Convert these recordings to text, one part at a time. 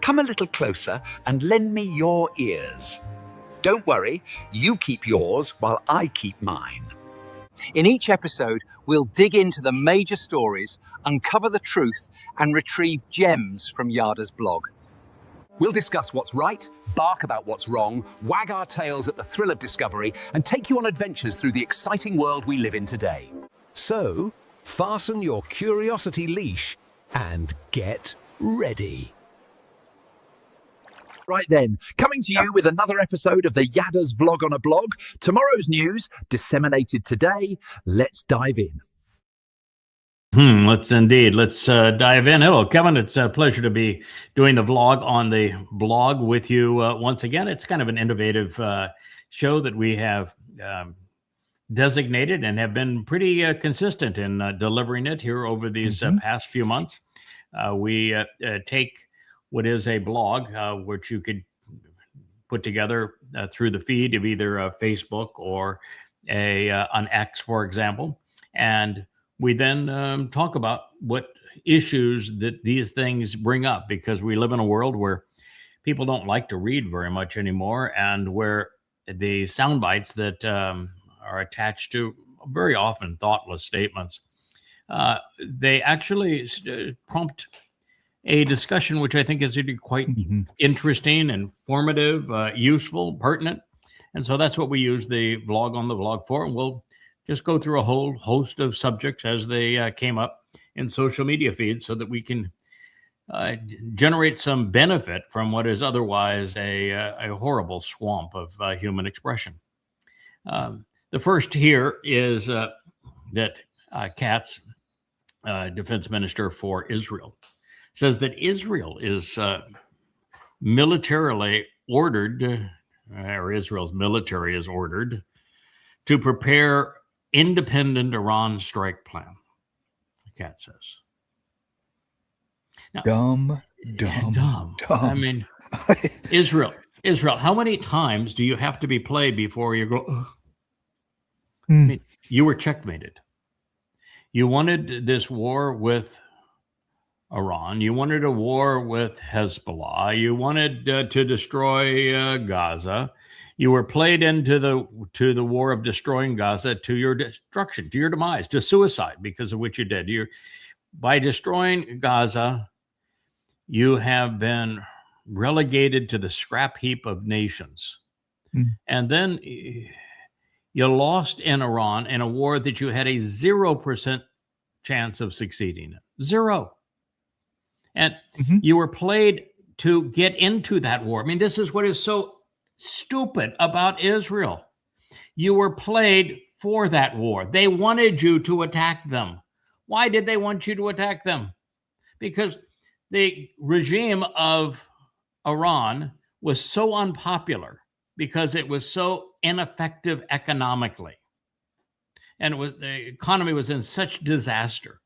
come a little closer and lend me your ears. Don't worry, you keep yours while I keep mine. In each episode, we'll dig into the major stories, uncover the truth, and retrieve gems from Yada's blog. We'll discuss what's right, bark about what's wrong, wag our tails at the thrill of discovery, and take you on adventures through the exciting world we live in today. So, fasten your curiosity leash and get ready. Right then, coming to you with another episode of the Yada's Vlog on a Blog. Tomorrow's news, disseminated today. Let's dive in. Let's dive in. Hello, Kevin. It's a pleasure to be doing the vlog on the blog with you once again. It's kind of an innovative show that we have designated and have been pretty consistent in delivering it here over these past few months. We take what is a blog, which you could put together through the feed of either Facebook or an X, for example, and we then talk about what issues that these things bring up, because we live in a world where people don't like to read very much anymore, and where the sound bites that are attached to very often thoughtless statements, they actually prompt a discussion which I think is quite interesting, informative, useful, pertinent. And so that's what we use the vlog on the blog for. And we'll just go through a whole host of subjects as they came up in social media feeds, so that we can generate some benefit from what is otherwise a horrible swamp of human expression. The first here is that Katz, defense minister for Israel, says that Israel is militarily ordered, or Israel's military is ordered to prepare independent Iran strike plan, Katz says. Now, dumb. I mean, Israel, how many times do you have to be played before you go, ugh? I mean, you were checkmated. You wanted this war with Iran. You wanted a war with Hezbollah. You wanted to destroy Gaza. You were played into the war of destroying Gaza, to your destruction, to your demise, to suicide, because of what you did. By destroying Gaza, you have been relegated to the scrap heap of nations. And then you lost in Iran in a war that you had a 0% chance of succeeding in. Zero. And you were played to get into that war. I mean, this is what is so stupid about Israel. You were played for that war. They wanted you to attack them. Why did they want you to attack them? Because the regime of Iran was so unpopular, because it was so ineffective economically, and the economy was in such disaster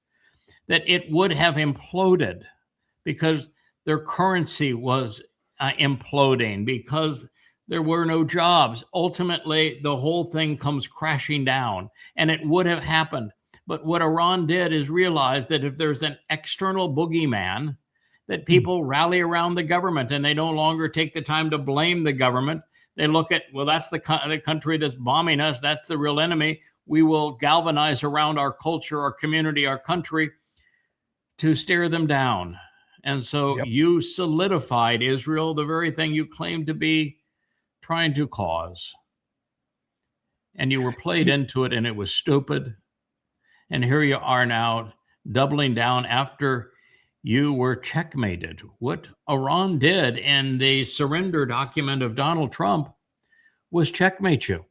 that it would have imploded, because their currency was imploding, because there were no jobs. Ultimately, the whole thing comes crashing down, and it would have happened. But what Iran did is realize that if there's an external boogeyman, that people rally around the government, and they no longer take the time to blame the government. They look at, well, that's the country that's bombing us. That's the real enemy. We will galvanize around our culture, our community, our country to stare them down. And so you solidified Israel, the very thing you claimed to be trying to cause. And you were played into it, and it was stupid. And here you are now, doubling down after you were checkmated. What Iran did in the surrender document of Donald Trump was checkmate you.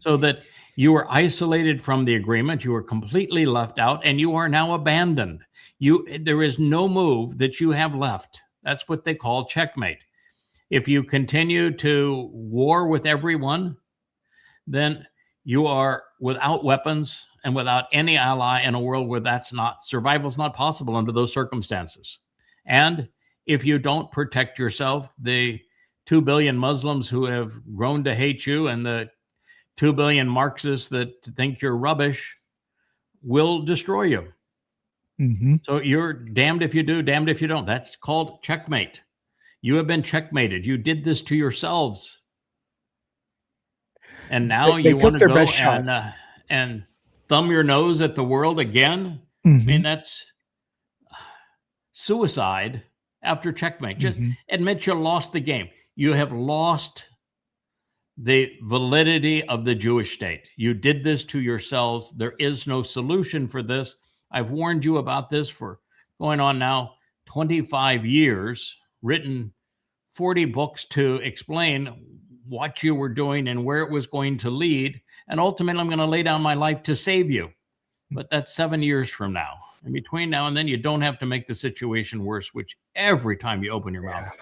So that you were isolated from the agreement, you were completely left out, and you are now abandoned. There is no move that you have left. That's what they call checkmate. If you continue to war with everyone, then you are without weapons and without any ally in a world where survival's not possible under those circumstances. And if you don't protect yourself, the 2 billion Muslims who have grown to hate you, and the 2 billion Marxists that think you're rubbish, will destroy you. So you're damned if you do, damned if you don't. That's called checkmate. You have been checkmated. You did this to yourselves. And now They you took want to their go best shot. and thumb your nose at the world again? I Mm-hmm. mean, that's suicide after checkmate. Just admit you lost the game. You have lost the validity of the Jewish state. You did this to yourselves. There is no solution for this. I've warned you about this for going on now 25 years, written 40 books to explain what you were doing and where it was going to lead. And ultimately, I'm going to lay down my life to save you. But that's 7 years from now. And between now and then, you don't have to make the situation worse, which every time you open your mouth.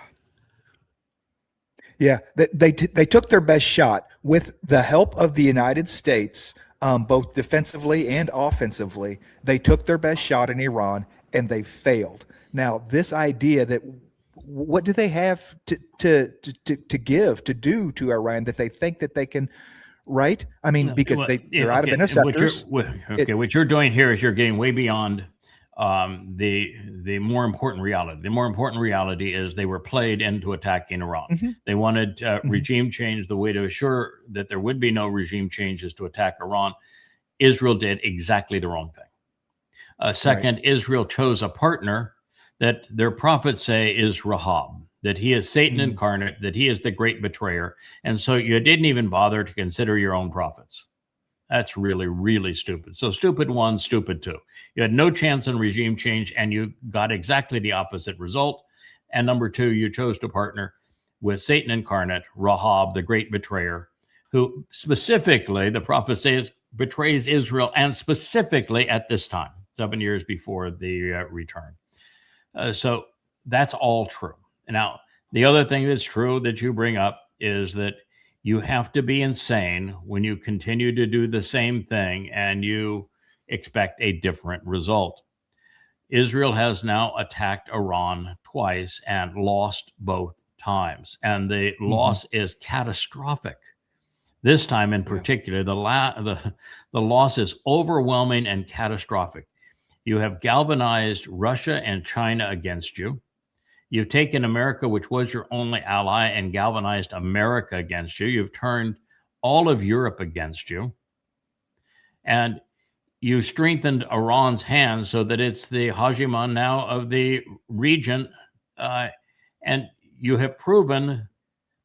Yeah, they took their best shot with the help of the United States, both defensively and offensively. They took their best shot in Iran, and they failed. Now, this idea that what do they have to give, to do to Iran that they think that they can, right? I mean, because they're out of interceptors. What you're doing here is you're getting way beyond the more important reality. The more important reality is they were played into attacking Iran. They wanted regime change. The way to assure that there would be no regime change is to attack Iran. Israel did exactly the wrong thing. Second, Israel chose a partner that their prophets say is Rahab, that he is Satan incarnate, that he is the great betrayer. And so you didn't even bother to consider your own prophets. That's really, really stupid. So stupid one, stupid two. You had no chance in regime change, and you got exactly the opposite result. And number two, you chose to partner with Satan incarnate, Rahab, the great betrayer, who specifically, the prophet says, betrays Israel, and specifically at this time, 7 years before the return. So that's all true. Now, the other thing that's true that you bring up is that you have to be insane when you continue to do the same thing and you expect a different result. Israel has now attacked Iran twice and lost both times. And the loss is catastrophic. This time in particular, the loss is overwhelming and catastrophic. You have galvanized Russia and China against you. You've taken America, which was your only ally, and galvanized America against you. You've turned all of Europe against you. And you strengthened Iran's hand so that it's the hegemon now of the region. And you have proven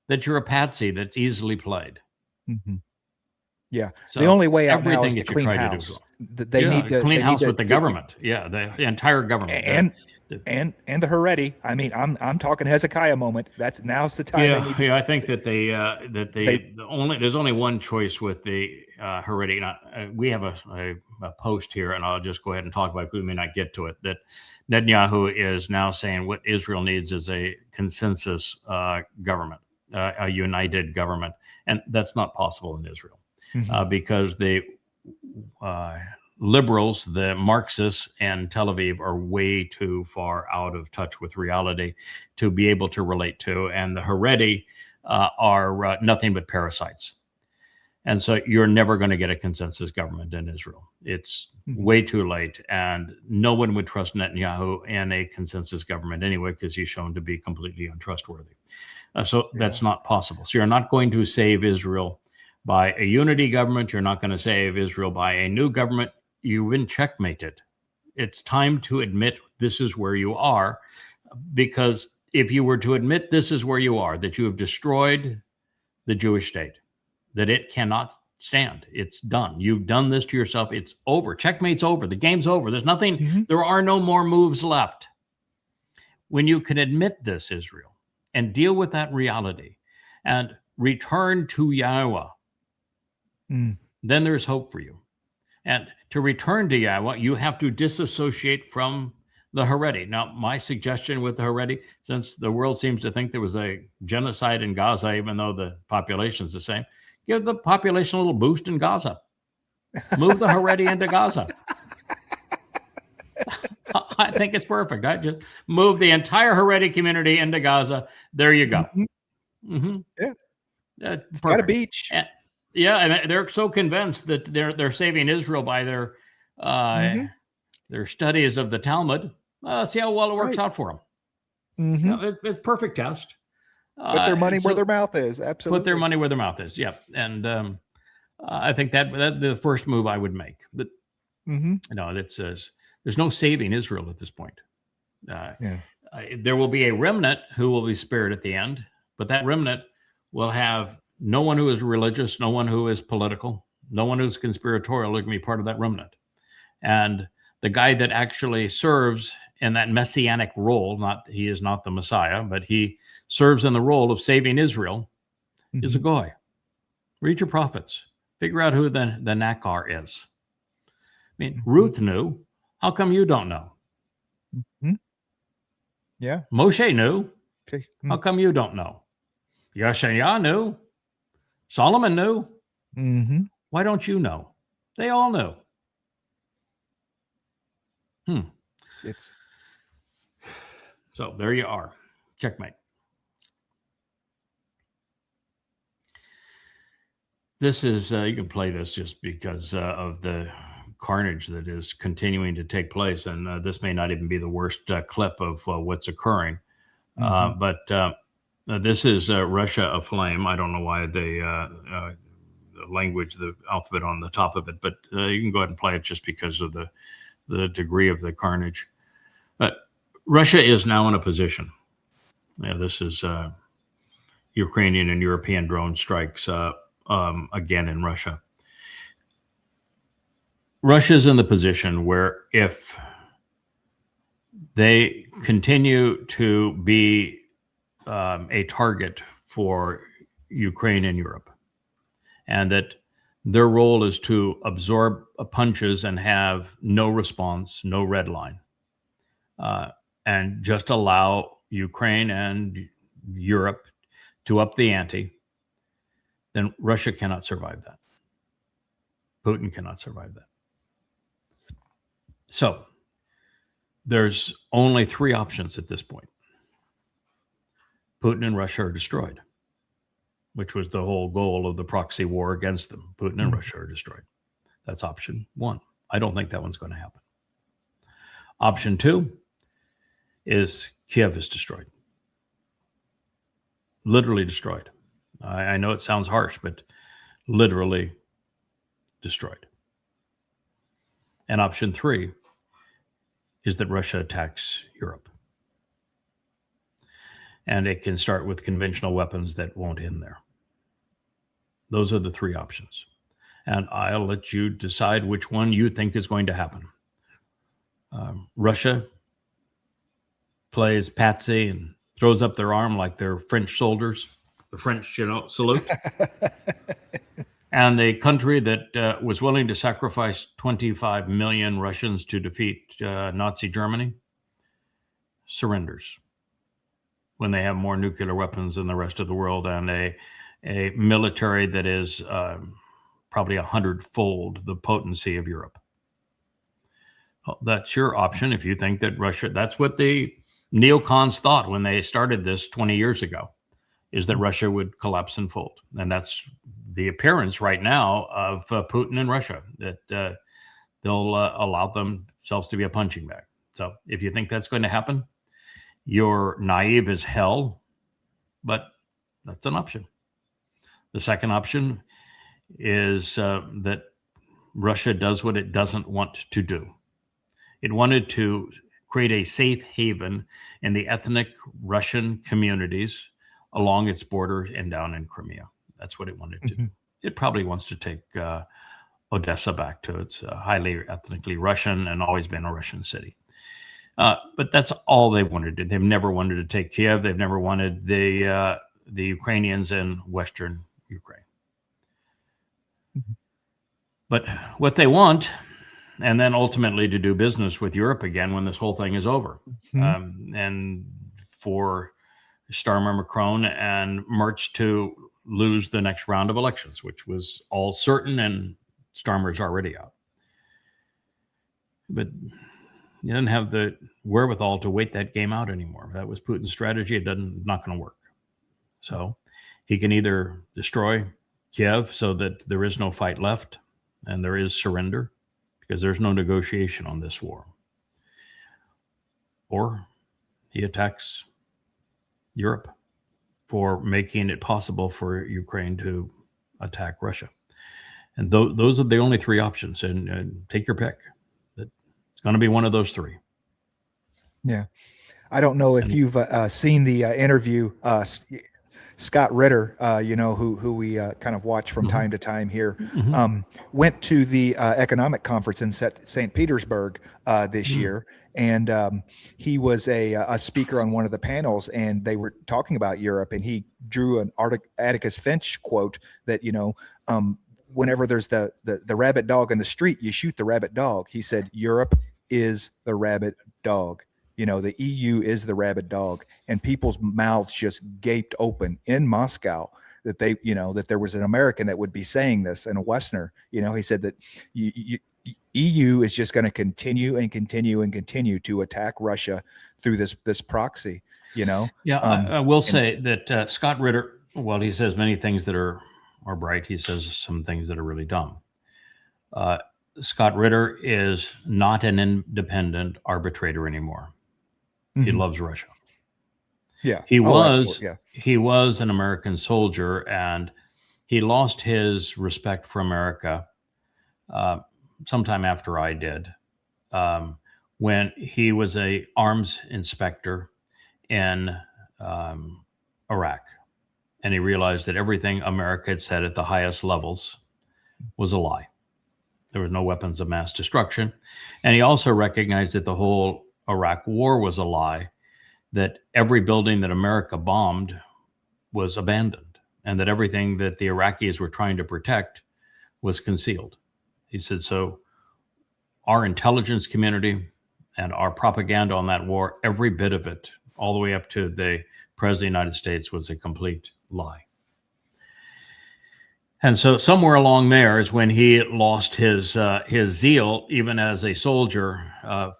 that you're a patsy that's easily played. Yeah. So the only way out now is everything to that you clean try to house. do. They need to clean house with the to- government. Yeah, the entire government. and the Haredi. I mean, I'm talking Hezekiah moment. Now's the time. I think that there's only one choice with the Haredi. We have a post here, and I'll just go ahead and talk about it. We may not get to it. That Netanyahu is now saying what Israel needs is a consensus government, a united government, and that's not possible in Israel because the liberals, the Marxists in Tel Aviv are way too far out of touch with reality to be able to relate to. And the Haredi are nothing but parasites. And so you're never going to get a consensus government in Israel. It's way too late. And no one would trust Netanyahu in a consensus government anyway, because he's shown to be completely untrustworthy. So that's not possible. So you're not going to save Israel by a unity government. You're not going to save Israel by a new government. You've been checkmated. It's time to admit this is where you are, because if you were to admit this is where you are, that you have destroyed the Jewish state, that it cannot stand, it's done. You've done this to yourself. It's over. Checkmate's over. The game's over. There's nothing, there are no more moves left. When you can admit this, Israel, and deal with that reality and return to Yahweh, then there's hope for you. And to return to Yahweh, you have to disassociate from the Haredi. Now, my suggestion with the Haredi, since the world seems to think there was a genocide in Gaza, even though the population is the same, give the population a little boost in Gaza. Move the Haredi into Gaza. I think it's perfect. I just move the entire Haredi community into Gaza. There you go. Yeah. It's got a beach. And they're so convinced that they're saving Israel by their their studies of the Talmud. See how well it works out for them. Mm-hmm. You know, it's perfect test. Put their money where their mouth is. Absolutely. Put their money where their mouth is. Yep. And I think that the first move I would make. But that says there's no saving Israel at this point. There will be a remnant who will be spared at the end, but that remnant will have no one who is religious, no one who is political, no one who's conspiratorial who can be part of that remnant. And the guy that actually serves in that messianic role, he is not the Messiah, but he serves in the role of saving Israel, is a goy. Read your prophets. Figure out who the Nakar is. I mean, Ruth knew. How come you don't know? Yeah. Moshe knew. Okay. How come you don't know? Yeshaya knew. Solomon knew. Why don't you know? They all knew. So there you are. Checkmate. This is, you can play this just because of the carnage that is continuing to take place. And this may not even be the worst clip of what's occurring. But this is Russia aflame. I don't know why the language, the alphabet on the top of it, but you can go ahead and play it just because of the degree of the carnage. But Russia is now in a position. This is Ukrainian and European drone strikes again in Russia. Russia's in the position where if they continue to be a target for Ukraine and Europe, and that their role is to absorb punches and have no response, no red line, and just allow Ukraine and Europe to up the ante, then Russia cannot survive that. Putin cannot survive that. So there's only three options at this point. Putin and Russia are destroyed, which was the whole goal of the proxy war against them. Putin and Russia are destroyed. That's option one. I don't think that one's going to happen. Option two is Kiev is destroyed. Literally destroyed. I know it sounds harsh, but literally destroyed. And option three is that Russia attacks Europe. And it can start with conventional weapons that won't end there. Those are the three options. And I'll let you decide which one you think is going to happen. Russia plays patsy and throws up their arm like they're French soldiers, the French, salute. And the country that was willing to sacrifice 25 million Russians to defeat Nazi Germany surrenders when they have more nuclear weapons than the rest of the world and a military that is probably 100-fold the potency of Europe. Well, that's your option if you think that Russia, that's what the neocons thought when they started this 20 years ago, is that Russia would collapse and fold. And that's the appearance right now of Putin and Russia, that they'll allow themselves to be a punching bag. So if you think that's going to happen, you're naive as hell, but that's an option. The second option is that Russia does what it doesn't want to do. It wanted to create a safe haven in the ethnic Russian communities along its border and down in Crimea. That's what it wanted to do. It probably wants to take Odessa back to its highly ethnically Russian and always been a Russian city. But that's all they wanted to do. They've never wanted to take Kiev. They've never wanted the Ukrainians in Western Ukraine. But what they want, and then ultimately to do business with Europe again when this whole thing is over. And for Starmer Macron and Merz to lose the next round of elections, which was all certain, and Starmer's already out. But you didn't have the wherewithal to wait that game out anymore. That was Putin's strategy. Not going to work. So he can either destroy Kiev so that there is no fight left and there is surrender, because there's no negotiation on this war. or he attacks Europe for making it possible for Ukraine to attack Russia. And those are the only three options. And take your pick. It's going to be one of those three. Yeah. I don't know if you've seen the interview, Scott Ritter, who we kind of watch from time to time here, went to the economic conference in St. Petersburg this year. And he was a speaker on one of the panels, and they were talking about Europe, and he drew an Atticus Finch quote that, whenever there's the rabid dog in the street, you shoot the rabid dog. He said, Europe is the rabid dog. The EU is the rabid dog, and people's mouths just gaped open in Moscow that they, that there was an American that would be saying this, and a Westerner. He said that EU is just going to continue and continue and continue to attack Russia through this proxy. Yeah, I will say that Scott Ritter, while he says many things that are bright, he says some things that are really dumb. Scott Ritter is not an independent arbitrator anymore. He loves Russia. Yeah. He was an American soldier, and he lost his respect for America sometime after I did, when he was a arms inspector in Iraq. And he realized that everything America had said at the highest levels was a lie. There was no weapons of mass destruction. And he also recognized that the whole Iraq war was a lie, that every building that America bombed was abandoned, and that everything that the Iraqis were trying to protect was concealed. He said, so our intelligence community and our propaganda on that war, every bit of it, all the way up to the President of the United States, was a complete lie. And so somewhere along there is when he lost his zeal, even as a soldier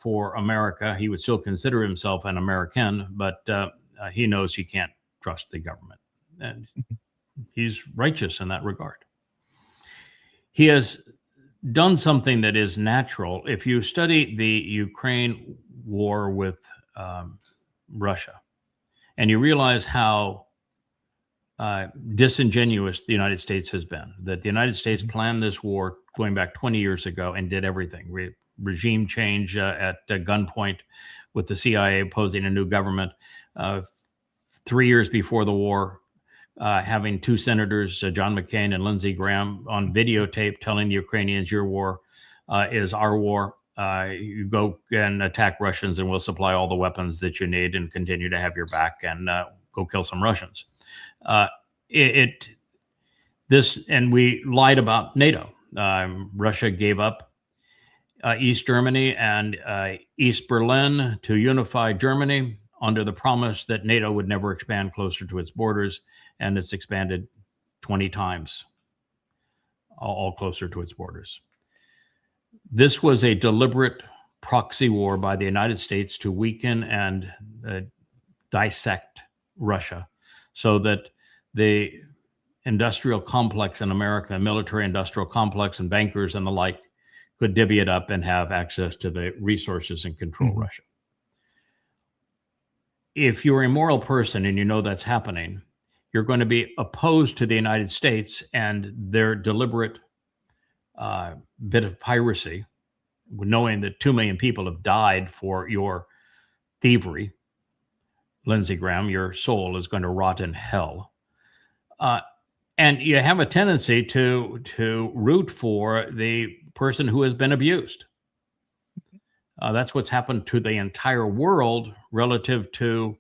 for America. He would still consider himself an American, but he knows he can't trust the government. And he's righteous in that regard. He has done something that is natural. If you study the Ukraine war with Russia, and you realize how disingenuous the United States has been, that the United States planned this war going back 20 years ago and did everything. Regime change at gunpoint, with the CIA opposing a new government. 3 years before the war, having two senators, John McCain and Lindsey Graham, on videotape telling the Ukrainians, your war is our war. You go and attack Russians and we'll supply all the weapons that you need and continue to have your back, and go kill some Russians. And we lied about NATO. Russia gave up East Germany and East Berlin to unify Germany under the promise that NATO would never expand closer to its borders, and it's expanded 20 times, all closer to its borders. This was a deliberate proxy war by the United States to weaken and dissect Russia, so that the industrial complex in America, the military industrial complex and bankers and the like, could divvy it up and have access to the resources and control Russia. If you're a moral person and you know that's happening, you're going to be opposed to the United States and their deliberate bit of piracy, knowing that 2 million people have died for your thievery. Lindsey Graham, your soul is going to rot in hell. And you have a tendency to root for the person who has been abused. That's what's happened to the entire world relative to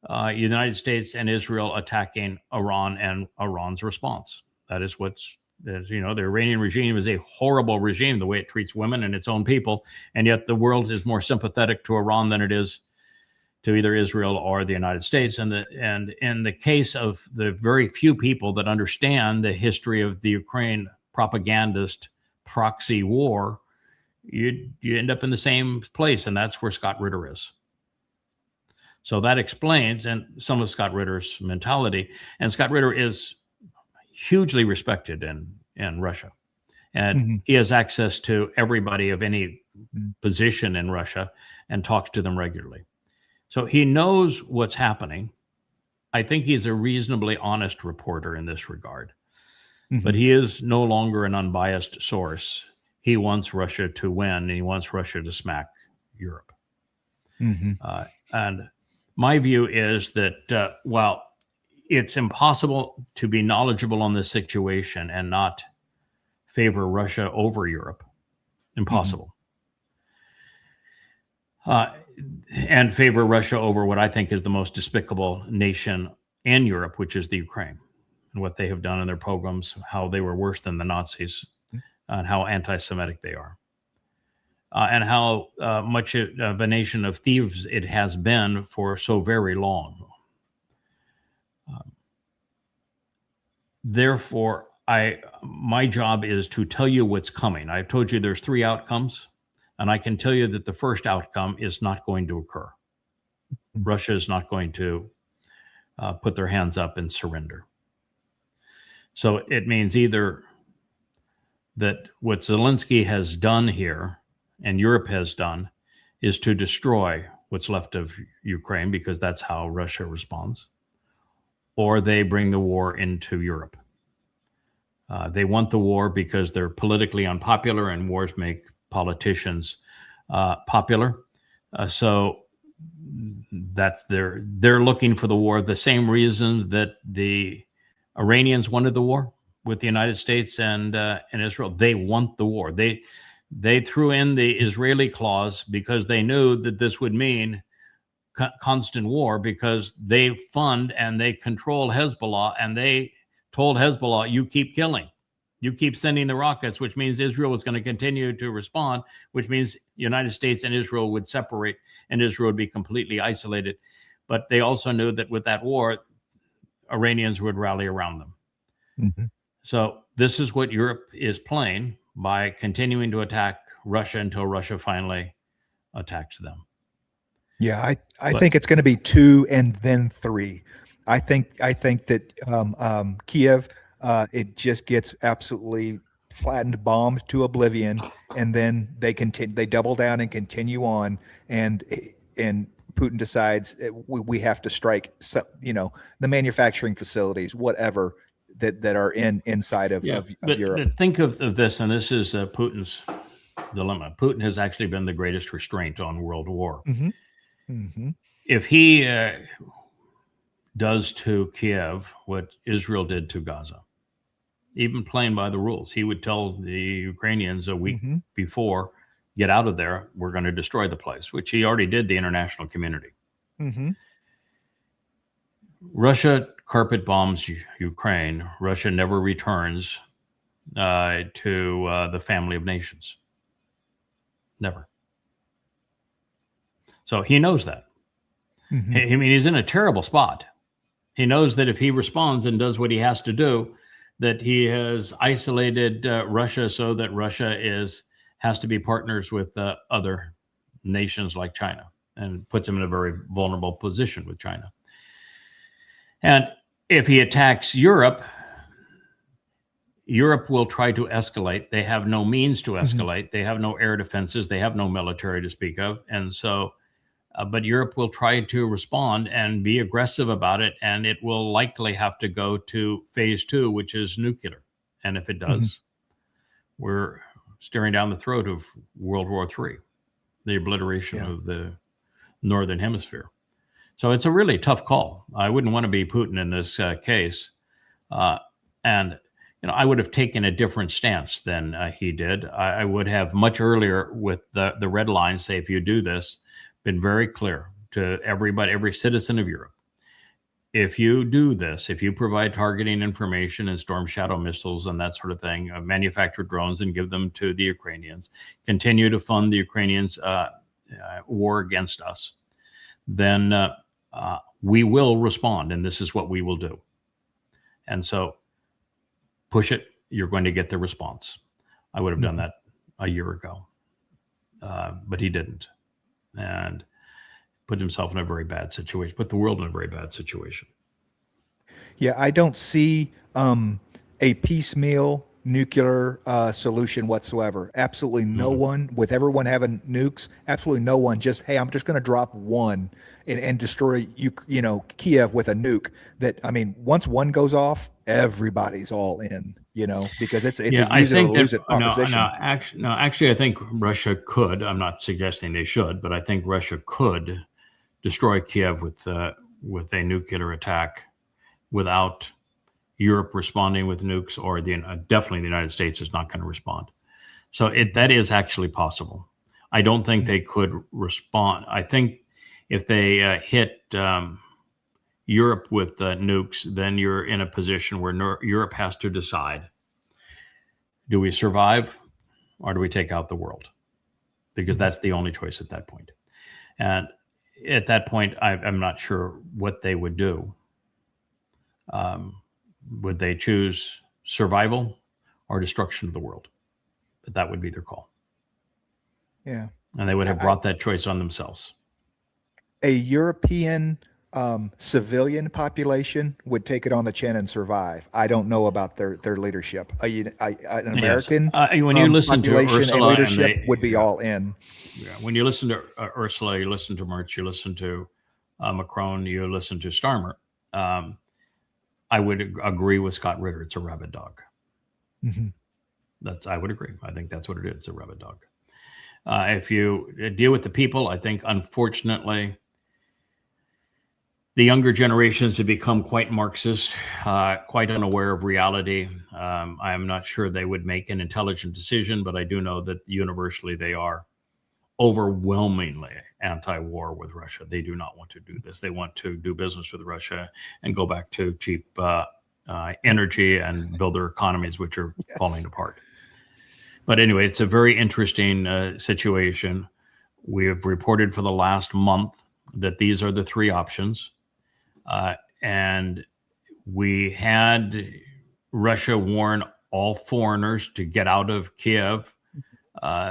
the United States and Israel attacking Iran and Iran's response. That is the Iranian regime is a horrible regime, the way it treats women and its own people. And yet the world is more sympathetic to Iran than it is to either Israel or the United States. And in the case of the very few people that understand the history of the Ukraine propagandist proxy war, you end up in the same place, and that's where Scott Ritter is. So that explains some of Scott Ritter's mentality. And Scott Ritter is hugely respected in Russia. And he has access to everybody of any position in Russia and talks to them regularly. So he knows what's happening. I think he's a reasonably honest reporter in this regard, but he is no longer an unbiased source. He wants Russia to win, and he wants Russia to smack Europe. And my view is that while it's impossible to be knowledgeable on this situation and not favor Russia over Europe, impossible. And favor Russia over what I think is the most despicable nation in Europe, which is the Ukraine, and what they have done in their pogroms, how they were worse than the Nazis, and how anti-Semitic they are, and how much of a nation of thieves it has been for so very long. Therefore, my job is to tell you what's coming. I've told you there's 3 outcomes. And I can tell you that the first outcome is not going to occur. Russia is not going to put their hands up and surrender. So it means either that what Zelensky has done here and Europe has done is to destroy what's left of Ukraine, because that's how Russia responds, or they bring the war into Europe. They want the war because they're politically unpopular, and wars make politicians popular. So that's they're looking for the war. The same reason that the Iranians wanted the war with the United States and Israel. They want the war. They threw in the Israeli clause because they knew that this would mean constant war, because they fund and they control Hezbollah, and they told Hezbollah, you keep killing. You keep sending the rockets, which means Israel was going to continue to respond, which means United States and Israel would separate and Israel would be completely isolated. But they also knew that with that war, Iranians would rally around them. So this is what Europe is playing by continuing to attack Russia until Russia finally attacks them. Yeah, I think it's going to be 2 and then 3. I think that Kiev, it just gets absolutely flattened, bombed to oblivion, and then they double down and continue on, and Putin decides we have to strike, the manufacturing facilities, whatever that are inside of Europe. But think of this, and this is Putin's dilemma. Putin has actually been the greatest restraint on world war. If he does to Kiev what Israel did to Gaza, even playing by the rules, he would tell the Ukrainians a week before, get out of there, we're going to destroy the place, which he already did the international community. Russia carpet bombs Ukraine. Russia never returns to the family of nations. Never. So he knows that. I mean, he's in a terrible spot. He knows that if he responds and does what he has to do, that he has isolated Russia so that Russia has to be partners with other nations like China, and puts him in a very vulnerable position with China. And if he attacks Europe, Europe will try to escalate. They have no means to escalate. They have no air defenses. They have no military to speak of. And so, but Europe will try to respond and be aggressive about it. And it will likely have to go to phase 2, which is nuclear. And if it does, we're staring down the throat of World War III, the obliteration of the Northern Hemisphere. So it's a really tough call. I wouldn't want to be Putin in this case. And I would have taken a different stance than he did. I would have much earlier with the red line, say, if you do this, been very clear to everybody, every citizen of Europe. If you do this, if you provide targeting information and Storm Shadow missiles and that sort of thing, manufacture drones and give them to the Ukrainians, continue to fund the Ukrainians' war against us, then we will respond, and this is what we will do. And so push it, you're going to get the response. I would have done that a year ago, but he didn't, and put himself in a very bad situation, put the world in a very bad situation. Yeah, I don't see a piecemeal nuclear solution whatsoever. Absolutely no one, with everyone having nukes, absolutely no one just, hey, I'm just going to drop one and destroy Kiev with a nuke. That, I mean, once one goes off, everybody's all in, because it's a use it or lose it proposition. Actually, I think Russia could. I'm not suggesting they should, but I think Russia could destroy Kiev with a nuclear attack without Europe responding with nukes, or definitely the United States is not going to respond. So that is actually possible. I don't think they could respond. I think if they hit Europe with nukes, then you're in a position where Europe has to decide, do we survive or do we take out the world? Because that's the only choice at that point. And at that point, I'm not sure what they would do. Would they choose survival or destruction of the world? But that would be their call. Yeah. And they would have brought that choice on themselves. A European civilian population would take it on the chin and survive. I don't know about their leadership. An American when you listen to population Ursula and leadership would be all in. Yeah. When you listen to Ursula, you listen to Merz, you listen to Macron, you listen to Starmer. I would agree with Scott Ritter. It's a rabid dog. Mm-hmm. I would agree. I think that's what it is. It's a rabid dog. If you deal with the people, I think, unfortunately, the younger generations have become quite Marxist, quite unaware of reality. I am not sure they would make an intelligent decision, but I do know that universally they are overwhelmingly anti-war with Russia. They do not want to do this. They want to do business with Russia and go back to cheap energy and build their economies, which are falling apart. But anyway, it's a very interesting situation. We have reported for the last month that these are the three options. And we had Russia warn all foreigners to get out of Kiev,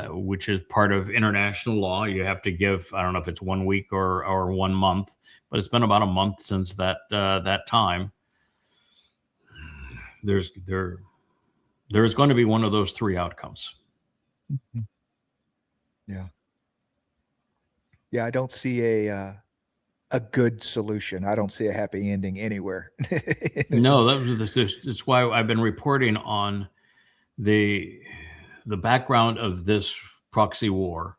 which is part of international law. You have to give, I don't know if it's 1 week or 1 month, but it's been about a month since that time. There's going to be one of those three outcomes. Yeah. Yeah, I don't see a good solution. I don't see a happy ending anywhere. No, that's why I've been reporting on the background of this proxy war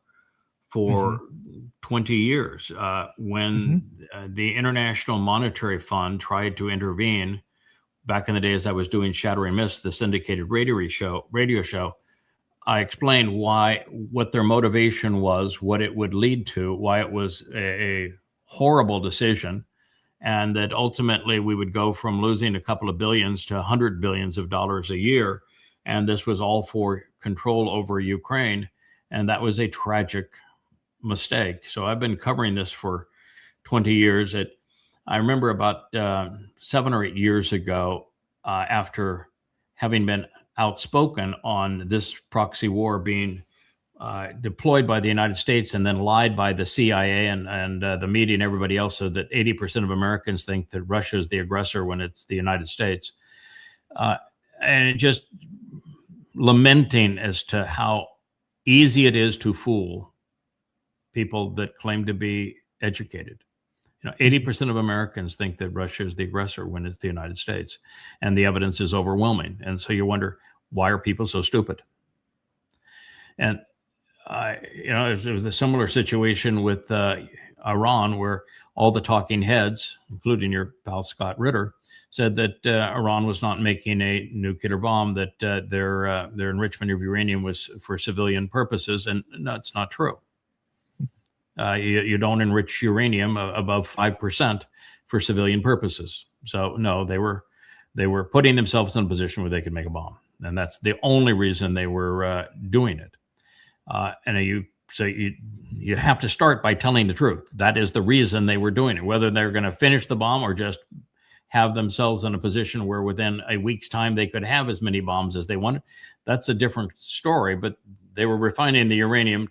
for 20 years. When the International Monetary Fund tried to intervene back in the days I was doing Shattering Myths, the syndicated radio show, I explained what their motivation was, what it would lead to, why it was a horrible decision, and that ultimately we would go from losing a couple of billions to $100 billions a year. And this was all for control over Ukraine. And that was a tragic mistake. So I've been covering this for 20 years. I remember about 7 or 8 years ago, after having been outspoken on this proxy war being deployed by the United States and then lied by the CIA and the media and everybody else, so that 80% of Americans think that Russia is the aggressor when it's the United States. And just lamenting as to how easy it is to fool people that claim to be educated. 80% of Americans think that Russia is the aggressor when it's the United States, and the evidence is overwhelming. And so you wonder, why are people so stupid? And it was a similar situation with Iran, where all the talking heads, including your pal Scott Ritter, said that Iran was not making a nuclear bomb, that their enrichment of uranium was for civilian purposes, and that's not true. You don't enrich uranium above 5% for civilian purposes. So no, they were putting themselves in a position where they could make a bomb, and that's the only reason they were doing it. And you have to start by telling the truth. That is the reason they were doing it. Whether they're going to finish the bomb or just have themselves in a position where within a week's time they could have as many bombs as they wanted, that's a different story. But they were refining the uranium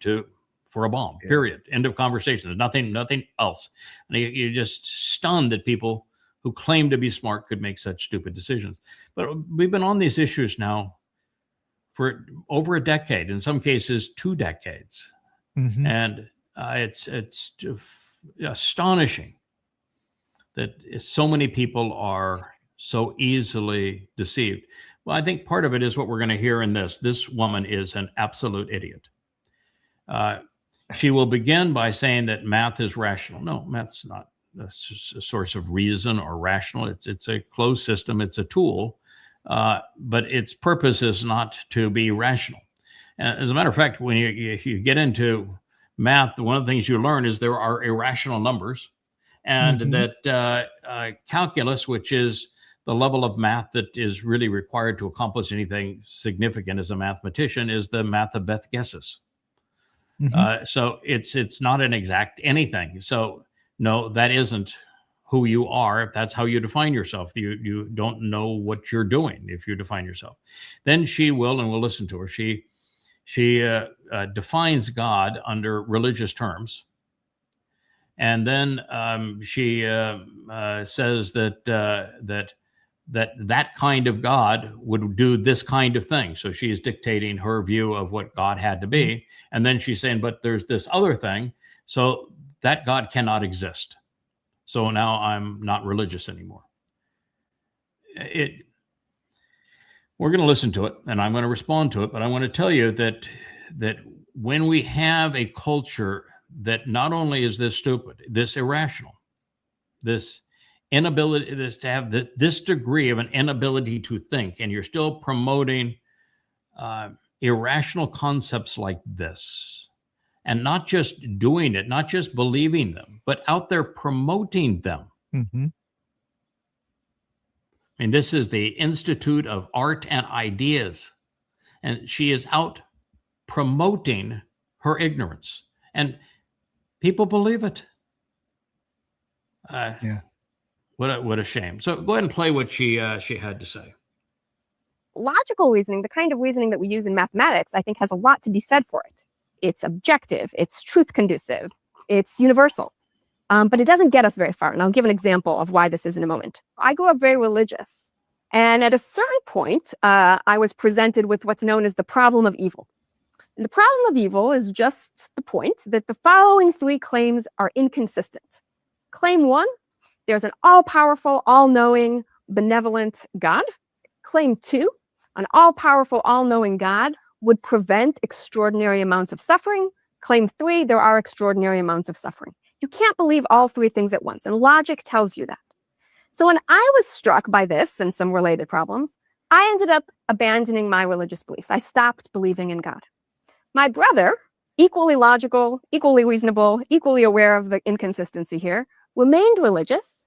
for a bomb, period. End of conversation. There's nothing else. And you're just stunned that people who claim to be smart could make such stupid decisions. But we've been on these issues now for over a decade, in some cases 2 decades. And it's astonishing that so many people are so easily deceived. Well, I think part of it is what we're going to hear in this. This woman is an absolute idiot. She will begin by saying that math is rational. No, math's not a source of reason or rational. It's a closed system. It's a tool, but its purpose is not to be rational. As a matter of fact, when you get into math, one of the things you learn is there are irrational numbers, and that calculus, which is the level of math that is really required to accomplish anything significant as a mathematician, is the math of Beth guesses. So it's not an exact anything. So no, that isn't who you are. If that's how you define yourself, you don't know what you're doing if you define yourself. Then she will, and we'll listen to her. She defines God under religious terms, and then she says that kind of God would do this kind of thing. So she is dictating her view of what God had to be. And then she's saying, but there's this other thing. So that God cannot exist. So now I'm not religious anymore. We're going to listen to it, and I'm going to respond to it. But I want to tell you that when we have a culture that not only is this stupid, this irrational, this inability, to have this degree of an inability to think, and you're still promoting irrational concepts like this, and not just doing it, not just believing them, but out there promoting them. I mean, this is the Institute of Art and Ideas, and she is out promoting her ignorance, and people believe it. What a shame. So go ahead and play what she had to say. Logical reasoning, the kind of reasoning that we use in mathematics, I think has a lot to be said for it. It's objective, it's truth conducive, it's universal, but it doesn't get us very far. And I'll give an example of why this is in a moment. I grew up very religious, and at a certain point, I was presented with what's known as the problem of evil. And the problem of evil is just the point that the following 3 claims are inconsistent. Claim 1, there's an all-powerful, all-knowing, benevolent God. Claim 2, an all-powerful, all-knowing God would prevent extraordinary amounts of suffering. Claim 3, there are extraordinary amounts of suffering. You can't believe all 3 things at once, and logic tells you that. So when I was struck by this and some related problems, I ended up abandoning my religious beliefs. I stopped believing in God. My brother, equally logical, equally reasonable, equally aware of the inconsistency here, remained religious,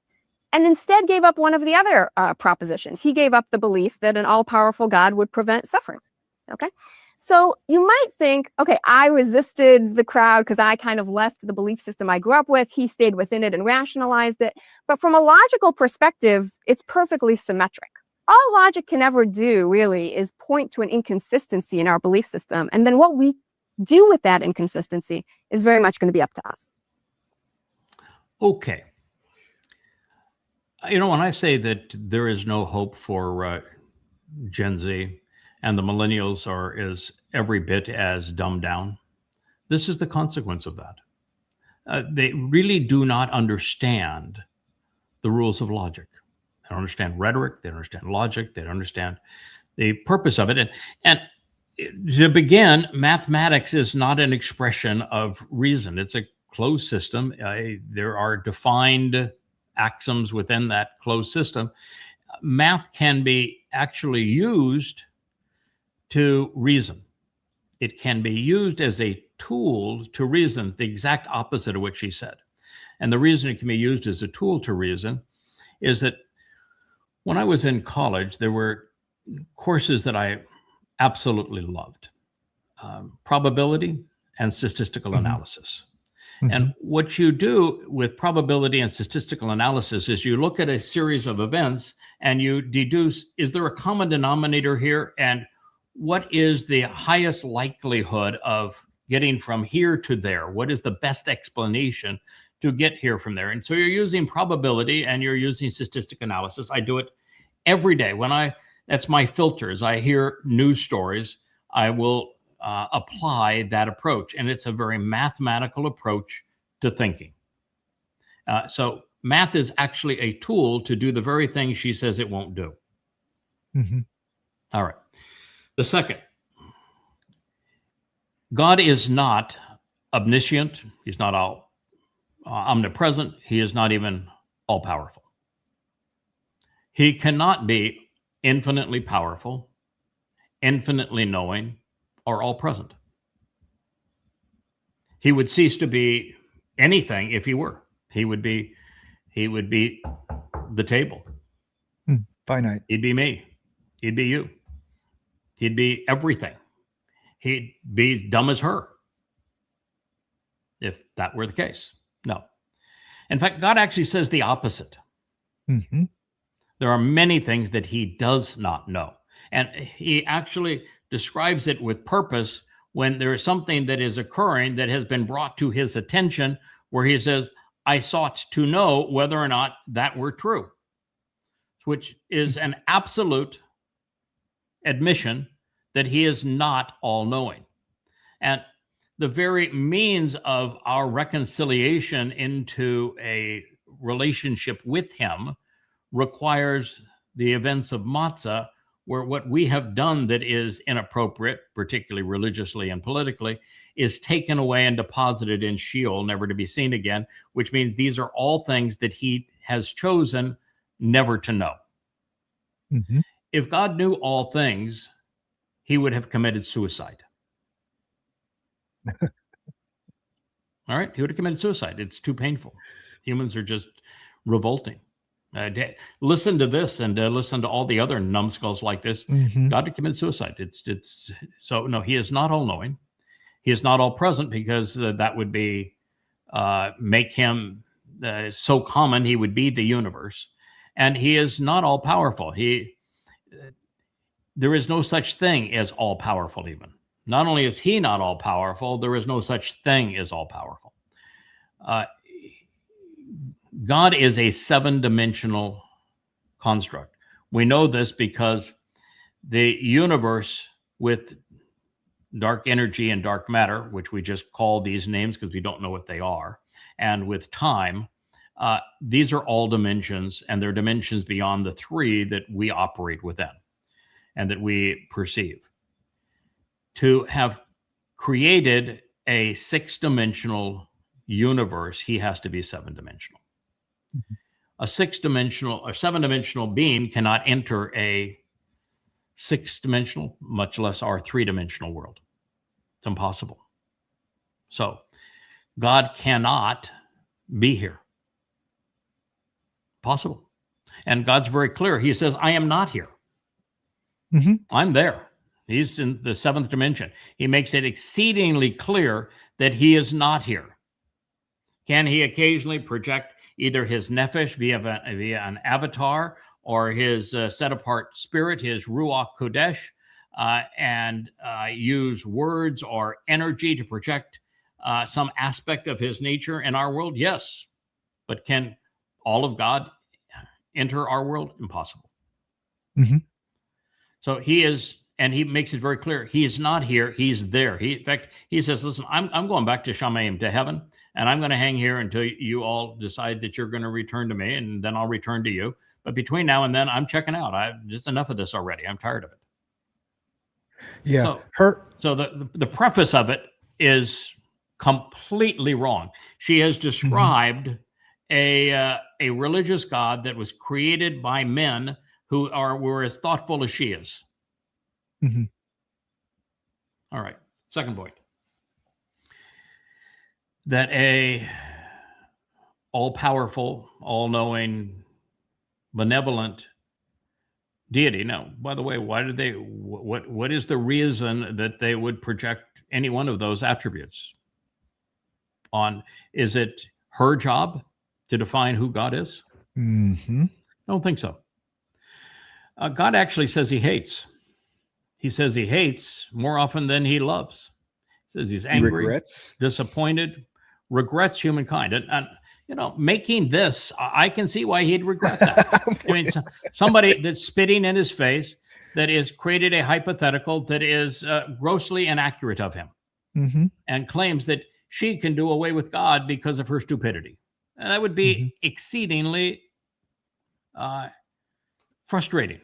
and instead gave up one of the other propositions. He gave up the belief that an all-powerful God would prevent suffering. Okay, so you might think, okay, I resisted the crowd because I kind of left the belief system I grew up with. He stayed within it and rationalized it. But from a logical perspective, it's perfectly symmetric. All logic can ever do, really, is point to an inconsistency in our belief system. And then what we do with that inconsistency is very much going to be up to us. Okay. You know, when I say that there is no hope for Gen Z and the millennials is every bit as dumbed down, this is the consequence of that. They really do not understand the rules of logic. They don't understand rhetoric. They don't understand logic. They don't understand the purpose of it. And to begin, mathematics is not an expression of reason. It's a closed system. There are defined axioms within that closed system. Math can be actually used to reason. It can be used as a tool to reason, the exact opposite of what she said. And the reason it can be used as a tool to reason is that when I was in college, there were courses that I absolutely loved. Probability and statistical analysis. And what you do with probability and statistical analysis is you look at a series of events and you deduce, is there a common denominator here? And what is the highest likelihood of getting from here to there? What is the best explanation to get here from there? And so you're using probability and you're using statistical analysis. I do it every day. That's my filters. I hear news stories. I will apply that approach. And it's a very mathematical approach to thinking. So math is actually a tool to do the very thing she says it won't do. Mm-hmm. All right. The second, God is not omniscient. He's not all omnipresent. He is not even all powerful. He cannot be infinitely powerful, infinitely knowing, or all present. He would cease to be anything if he were. He would be the table. Finite. He'd be me. He'd be you. He'd be everything. He'd be dumb as her if that were the case. No. In fact, God actually says the opposite. Mm-hmm. There are many things that he does not know. And he actually describes it with purpose when there is something that is occurring that has been brought to his attention, where he says, I sought to know whether or not that were true, which is an absolute admission that he is not all-knowing. And the very means of our reconciliation into a relationship with him requires the events of Matzah, where what we have done that is inappropriate, particularly religiously and politically, is taken away and deposited in Sheol, never to be seen again, which means these are all things that he has chosen never to know. Mm-hmm. If God knew all things, he would have committed suicide. All right? He would have committed suicide. It's too painful. Humans are just revolting. Listen to this and listen to all the other numbskulls like this. Mm-hmm. God to commit suicide. It's so no. He is not all knowing. He is not all present, because that would be make him so common. He would be the universe, and he is not all powerful. There is no such thing as all powerful. Even not only is he not all powerful, there is no such thing as all powerful. God is a 7-dimensional construct. We know this because the universe with dark energy and dark matter, which we just call these names because we don't know what they are, and with time, these are all dimensions, and they're dimensions beyond the 3 that we operate within and that we perceive. To have created a 6-dimensional universe, he has to be 7-dimensional. Mm-hmm. A 6-dimensional or 7-dimensional being cannot enter a 6-dimensional, much less our 3-dimensional world. It's impossible. So God cannot be here. Possible. And God's very clear. He says, I am not here. Mm-hmm. I'm there. He's in the 7th dimension. He makes it exceedingly clear that he is not here. Can he occasionally project either his nephesh via an avatar, or his set-apart spirit, his Ruach Kodesh, and use words or energy to project some aspect of his nature in our world? Yes. But can all of God enter our world? Impossible. Mm-hmm. So he is, and he makes it very clear, he is not here, he's there. In fact, he says, listen, I'm going back to Shamayim, to heaven, and I'm going to hang here until you all decide that you're going to return to me, and then I'll return to you. But between now and then, I'm checking out. Just enough of this already. I'm tired of it. Yeah. So the preface of it is completely wrong. She has described a religious God that was created by men who were as thoughtful as she is. Mm-hmm. All right. Second point. That a all-powerful, all-knowing, benevolent deity. Now, by the way, why did they? What is the reason that they would project any one of those attributes on? Is it her job to define who God is? Mm-hmm. I don't think so. God actually says he hates. He says he hates more often than he loves. He says he's angry, regrets, disappointed, regrets humankind. And making this, I can see why he'd regret that. I mean, somebody that's spitting in his face, that is created a hypothetical that is grossly inaccurate of him, and claims that she can do away with God because of her stupidity. And that would be exceedingly frustrating.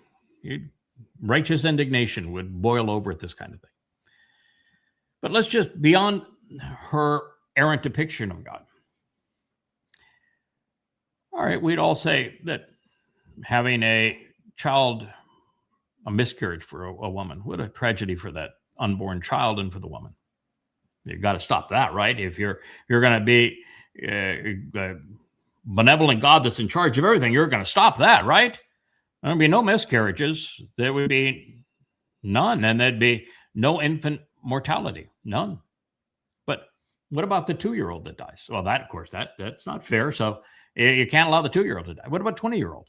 Righteous indignation would boil over at this kind of thing. But let's just, beyond her errant depiction of God. All right, we'd all say that having a child, a miscarriage for a woman, what a tragedy for that unborn child and for the woman. You've got to stop that, right? If you're going to be a benevolent God that's in charge of everything, you're going to stop that, right? There'd be no miscarriages. There would be none, and there'd be no infant mortality, none. But what about the 2-year-old that dies? Well, that, of course, that's not fair. So you can't allow the 2-year-old to die. What about 20-year-old?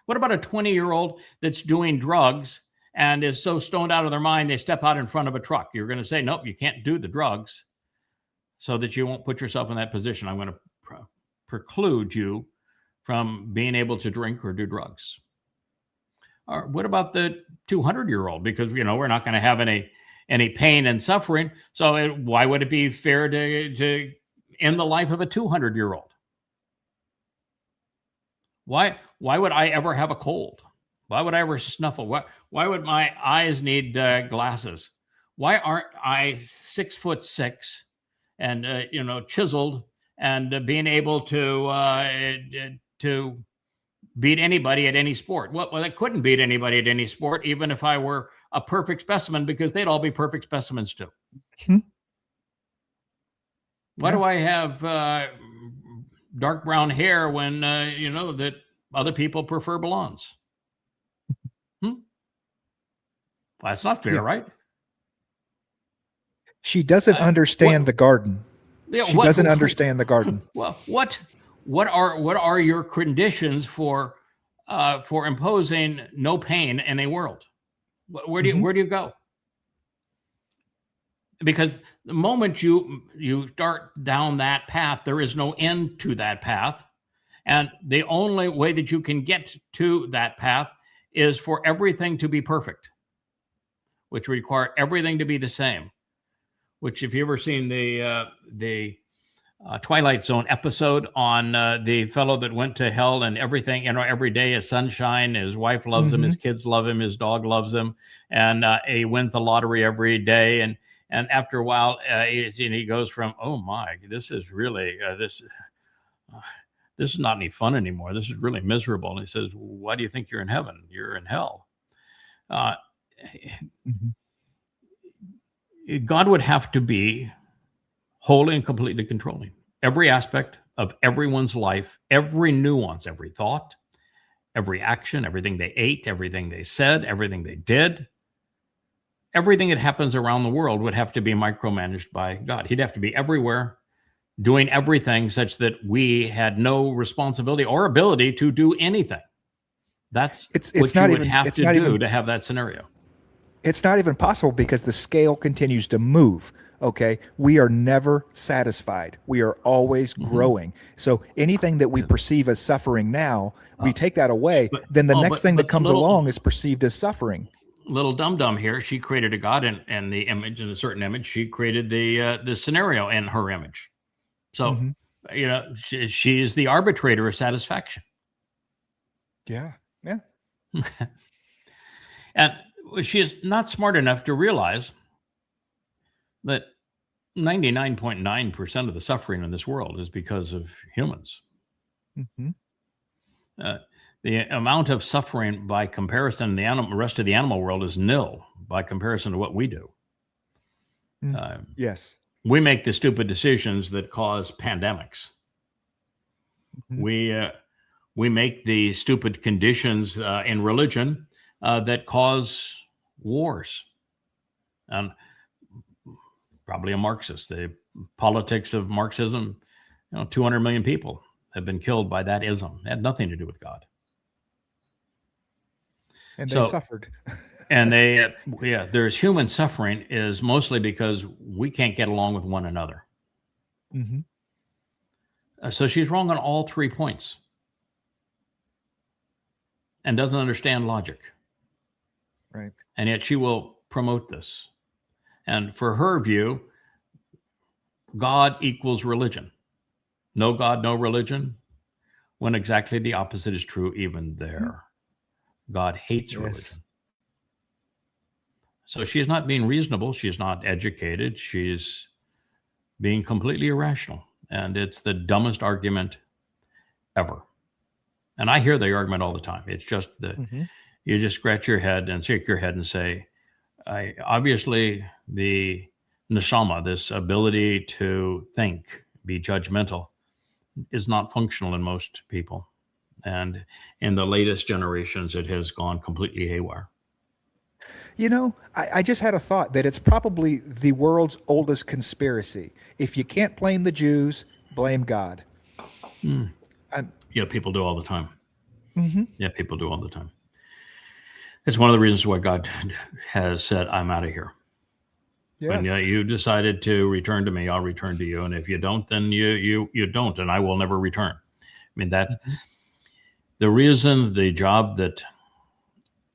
What about a 20-year-old that's doing drugs and is so stoned out of their mind they step out in front of a truck? You're going to say, nope, you can't do the drugs so that you won't put yourself in that position. I'm going to preclude you from being able to drink or do drugs. Or what about the 200-year-old? Because, we're not going to have any pain and suffering. So why would it be fair to end the life of a 200-year-old? Why would I ever have a cold? Why would I ever snuffle? Why would my eyes need glasses? Why aren't I 6'6" and chiseled and being able to beat anybody at any sport? Well, I couldn't beat anybody at any sport, even if I were a perfect specimen, because they'd all be perfect specimens too. Why do I have dark brown hair when that other people prefer blondes? Well, that's not fair, right? She doesn't understand the garden. Yeah, she doesn't understand the garden. Well, what are your conditions for imposing no pain in a world? Where do you go? Because the moment you start down that path, there is no end to that path. And the only way that you can get to that path is for everything to be perfect, which require everything to be the same. Which, if you've ever seen the Twilight Zone episode on the fellow that went to hell and everything, every day is sunshine. His wife loves him, his kids love him, his dog loves him, and he wins the lottery every day. And after a while, he goes from, oh my, this is really this is not any fun anymore. This is really miserable. And he says, why do you think you're in heaven? You're in hell. God would have to be wholly and completely controlling every aspect of everyone's life, every nuance, every thought, every action, everything they ate, everything they said, everything they did. Everything that happens around the world would have to be micromanaged by God. He'd have to be everywhere, doing everything such that we had no responsibility or ability to do anything. That's what you would have to do to have that scenario. It's not even possible because the scale continues to move. Okay. We are never satisfied. We are always growing. So anything that we perceive as suffering now, we take that away. Then the next thing that comes along is perceived as suffering. Little dum-dum here. She created a God and the image, in a certain image. She created the scenario in her image. So, she is the arbitrator of satisfaction. Yeah. Yeah. And she is not smart enough to realize that 99.9% of the suffering in this world is because of humans. The amount of suffering by comparison, the rest of the animal world is nil by comparison to what we do. Yes. We make the stupid decisions that cause pandemics. We make the stupid conditions in religion that cause wars. And probably a Marxist. The politics of Marxism, 200 million people have been killed by that ism. It had nothing to do with God. And they suffered. And there's human suffering is mostly because we can't get along with one another. So she's wrong on all 3 points and doesn't understand logic. Right. And yet she will promote this. And for her view, God equals religion. No God, no religion, when exactly the opposite is true even there. God hates religion. So she's not being reasonable. She's not educated. She's being completely irrational. And it's the dumbest argument ever. And I hear the argument all the time. It's just that you just scratch your head and shake your head and say, obviously the neshama, this ability to think, be judgmental, is not functional in most people. And in the latest generations, it has gone completely haywire. You know, I just had a thought that it's probably the world's oldest conspiracy. If you can't blame the Jews, blame God. Yeah, people do all the time. Yeah, people do all the time. It's one of the reasons why God has said, I'm out of here. Yeah. When you decided to return to me, I'll return to you. And if you don't, then you don't, and I will never return. I mean, that's the reason the job that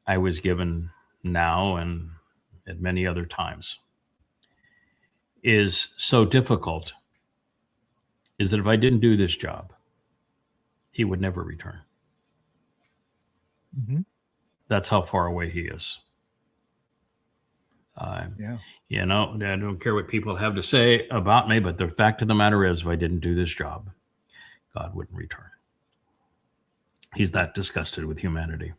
I was given now and at many other times is so difficult is that if I didn't do this job, he would never return. That's how far away he is. You know, I don't care what people have to say about me, but the fact of the matter is, if I didn't do this job, God wouldn't return. He's that disgusted with humanity.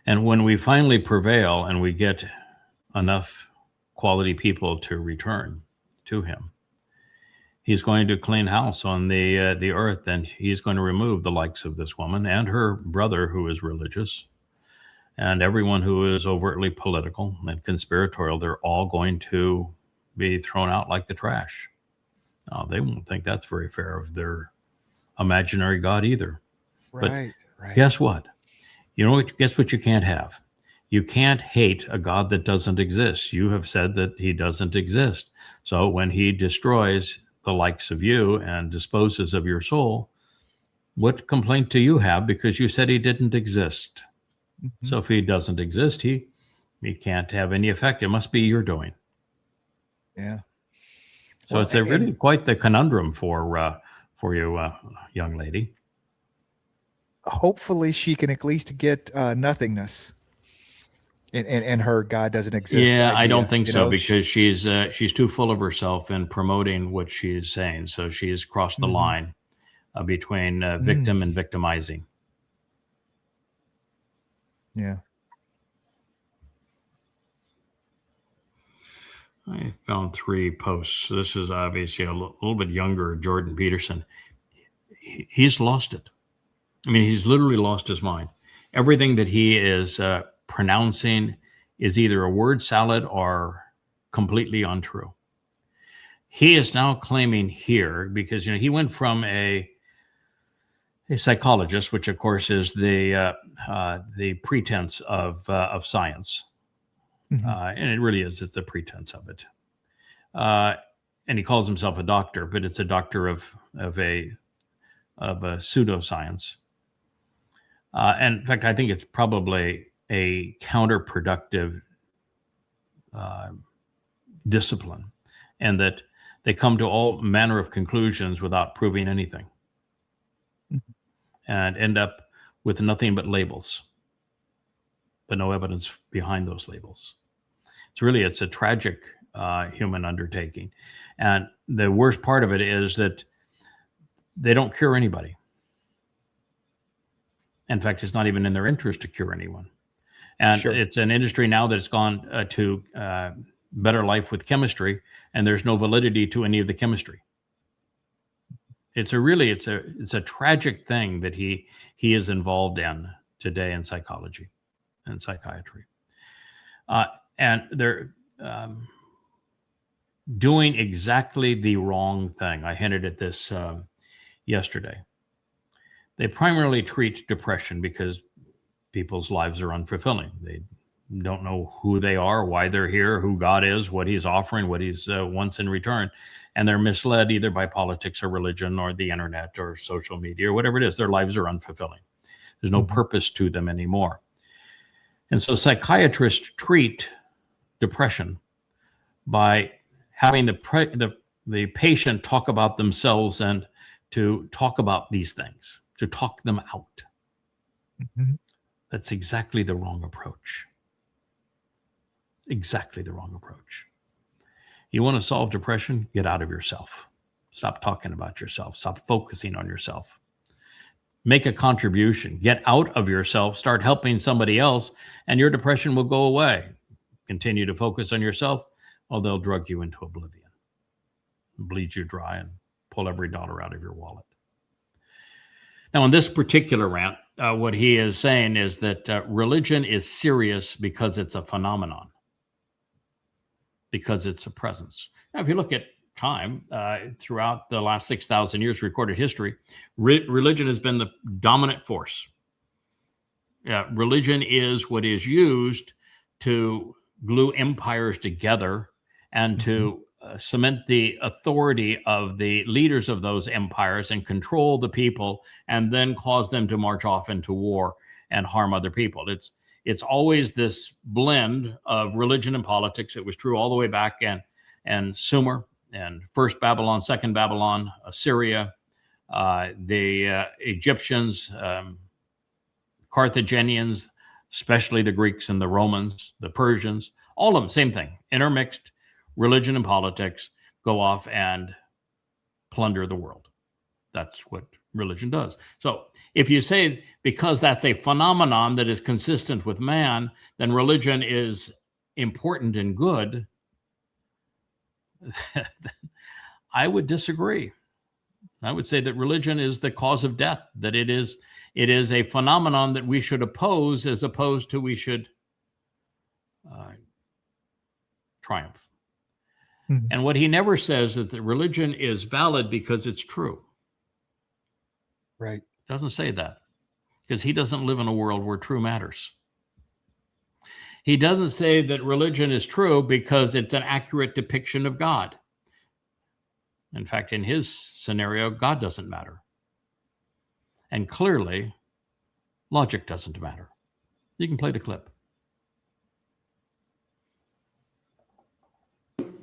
And when we finally prevail and we get enough quality people to return to him, he's going to clean house on the earth, and he's going to remove the likes of this woman and her brother, who is religious, and everyone who is overtly political and conspiratorial. They're all going to be thrown out like the trash. They won't think that's very fair of their imaginary God either. Right. Guess what? Guess what you can't have? You can't hate a God that doesn't exist. You have said that he doesn't exist. So when he destroys the likes of you and disposes of your soul, what complaint do you have? Because you said he didn't exist. So if he doesn't exist, he can't have any effect. It must be your doing. Yeah. So it's really quite the conundrum for you, young lady. Hopefully she can at least get nothingness. And her God doesn't exist. Yeah, idea. I don't think so, because she's too full of herself in promoting what she's saying. So she's crossed the line between victim and victimizing. Yeah. I found 3 posts. This is obviously a little bit younger Jordan Peterson. He's lost it. I mean, he's literally lost his mind. Everything that he is pronouncing is either a word salad or completely untrue. He is now claiming here, because he went from a psychologist, which of course is the pretense of science, and it really is. It's the pretense of it. And he calls himself a doctor, but it's a doctor of a pseudoscience. And in fact, I think it's probably a counterproductive discipline, and that they come to all manner of conclusions without proving anything, and end up with nothing but labels, but no evidence behind those labels. It's a tragic human undertaking. And the worst part of it is that they don't cure anybody. In fact, it's not even in their interest to cure anyone. And it's an industry now that's gone to better life with chemistry, and there's no validity to any of the chemistry. It's a tragic thing that he is involved in today in psychology and psychiatry. And they're doing exactly the wrong thing. I hinted at this yesterday. They primarily treat depression because people's lives are unfulfilling. They don't know who they are, why they're here, who God is, what he's offering, what he's wants in return. And they're misled either by politics or religion or the internet or social media or whatever it is. Their lives are unfulfilling. There's no purpose to them anymore. And so psychiatrists treat depression by having the patient talk about themselves and to talk about these things, to talk them out. Mm-hmm. That's exactly the wrong approach. Exactly the wrong approach. You want to solve depression? Get out of yourself. Stop talking about yourself. Stop focusing on yourself. Make a contribution. Get out of yourself. Start helping somebody else, and your depression will go away. Continue to focus on yourself, or they'll drug you into oblivion, bleed you dry, and pull every dollar out of your wallet. Now, in this particular rant, what he is saying is that religion is serious because it's a phenomenon, because it's a presence. Now, if you look at time, throughout the last 6,000 years recorded history, religion has been the dominant force. Religion is what is used to glue empires together and to cement the authority of the leaders of those empires and control the people, and then cause them to march off into war and harm other people. It's always this blend of religion and politics. It was true all the way back and Sumer and First Babylon, Second Babylon, Assyria, the Egyptians, Carthaginians, especially the Greeks and the Romans, the Persians, all of them, same thing, intermixed. Religion and politics go off and plunder the world. That's what religion does. So if you say because that's a phenomenon that is consistent with man, then religion is important and good, I would disagree. I would say that religion is the cause of death, that it is a phenomenon that we should oppose as opposed to we should triumph. Mm-hmm. And what he never says is that religion is valid because it's true. Right. Doesn't say that, because he doesn't live in a world where true matters. He doesn't say that religion is true because it's an accurate depiction of God. In fact, in his scenario, God doesn't matter. And clearly, logic doesn't matter. You can play the clip.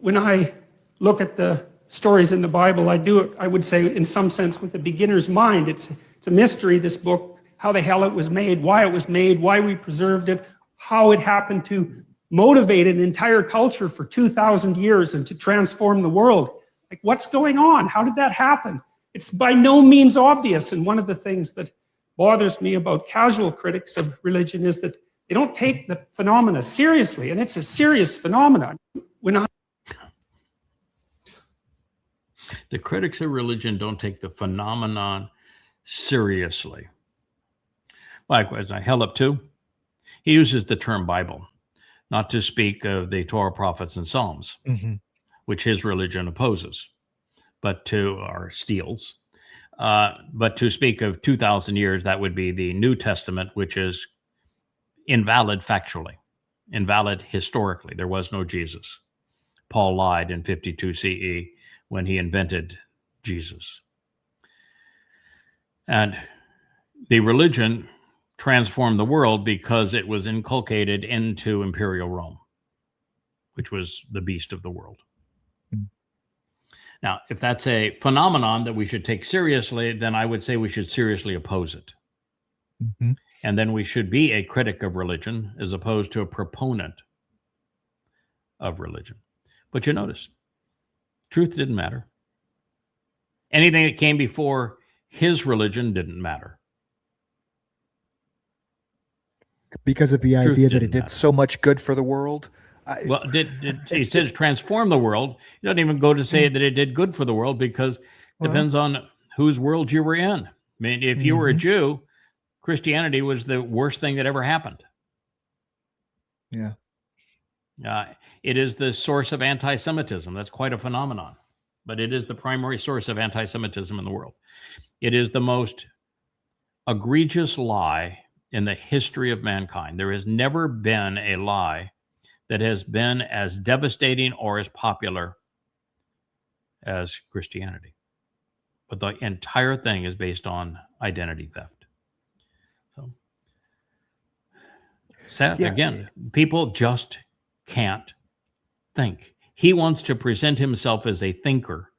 When I look at the stories in the Bible, I would say in some sense with a beginner's mind. It's a mystery, this book, how the hell it was made, why we preserved it, how it happened to motivate an entire culture for 2,000 years and to transform the world. Like, what's going on? How did that happen? It's by no means obvious. And one of the things that bothers me about casual critics of religion is that they don't take the phenomena seriously, and it's a serious phenomenon. The critics of religion don't take the phenomenon seriously. Likewise, I held up too. He uses the term Bible, not to speak of the Torah, prophets, and Psalms, which his religion opposes, or steals. But to speak of 2,000 years, that would be the New Testament, which is invalid factually, invalid historically. There was no Jesus. Paul lied in 52 CE when he invented Jesus. And the religion transformed the world because it was inculcated into imperial Rome, which was the beast of the world. Now, if that's a phenomenon that we should take seriously, then I would say we should seriously oppose it. And then we should be a critic of religion as opposed to a proponent of religion. But you notice, truth didn't matter. Anything that came before his religion didn't matter. Because of the idea that it did so much good for the world? Well, he said transform the world. You don't even go to say that it did good for the world, because it depends on whose world you were in. I mean, if you were a Jew, Christianity was the worst thing that ever happened. Yeah. It is the source of anti-Semitism. That's quite a phenomenon, but it is the primary source of anti-Semitism in the world. It is the most egregious lie in the history of mankind. There has never been a lie that has been as devastating or as popular as Christianity. But the entire thing is based on identity theft. sad. Yeah. Again, people just can't think. He wants to present himself as a thinker,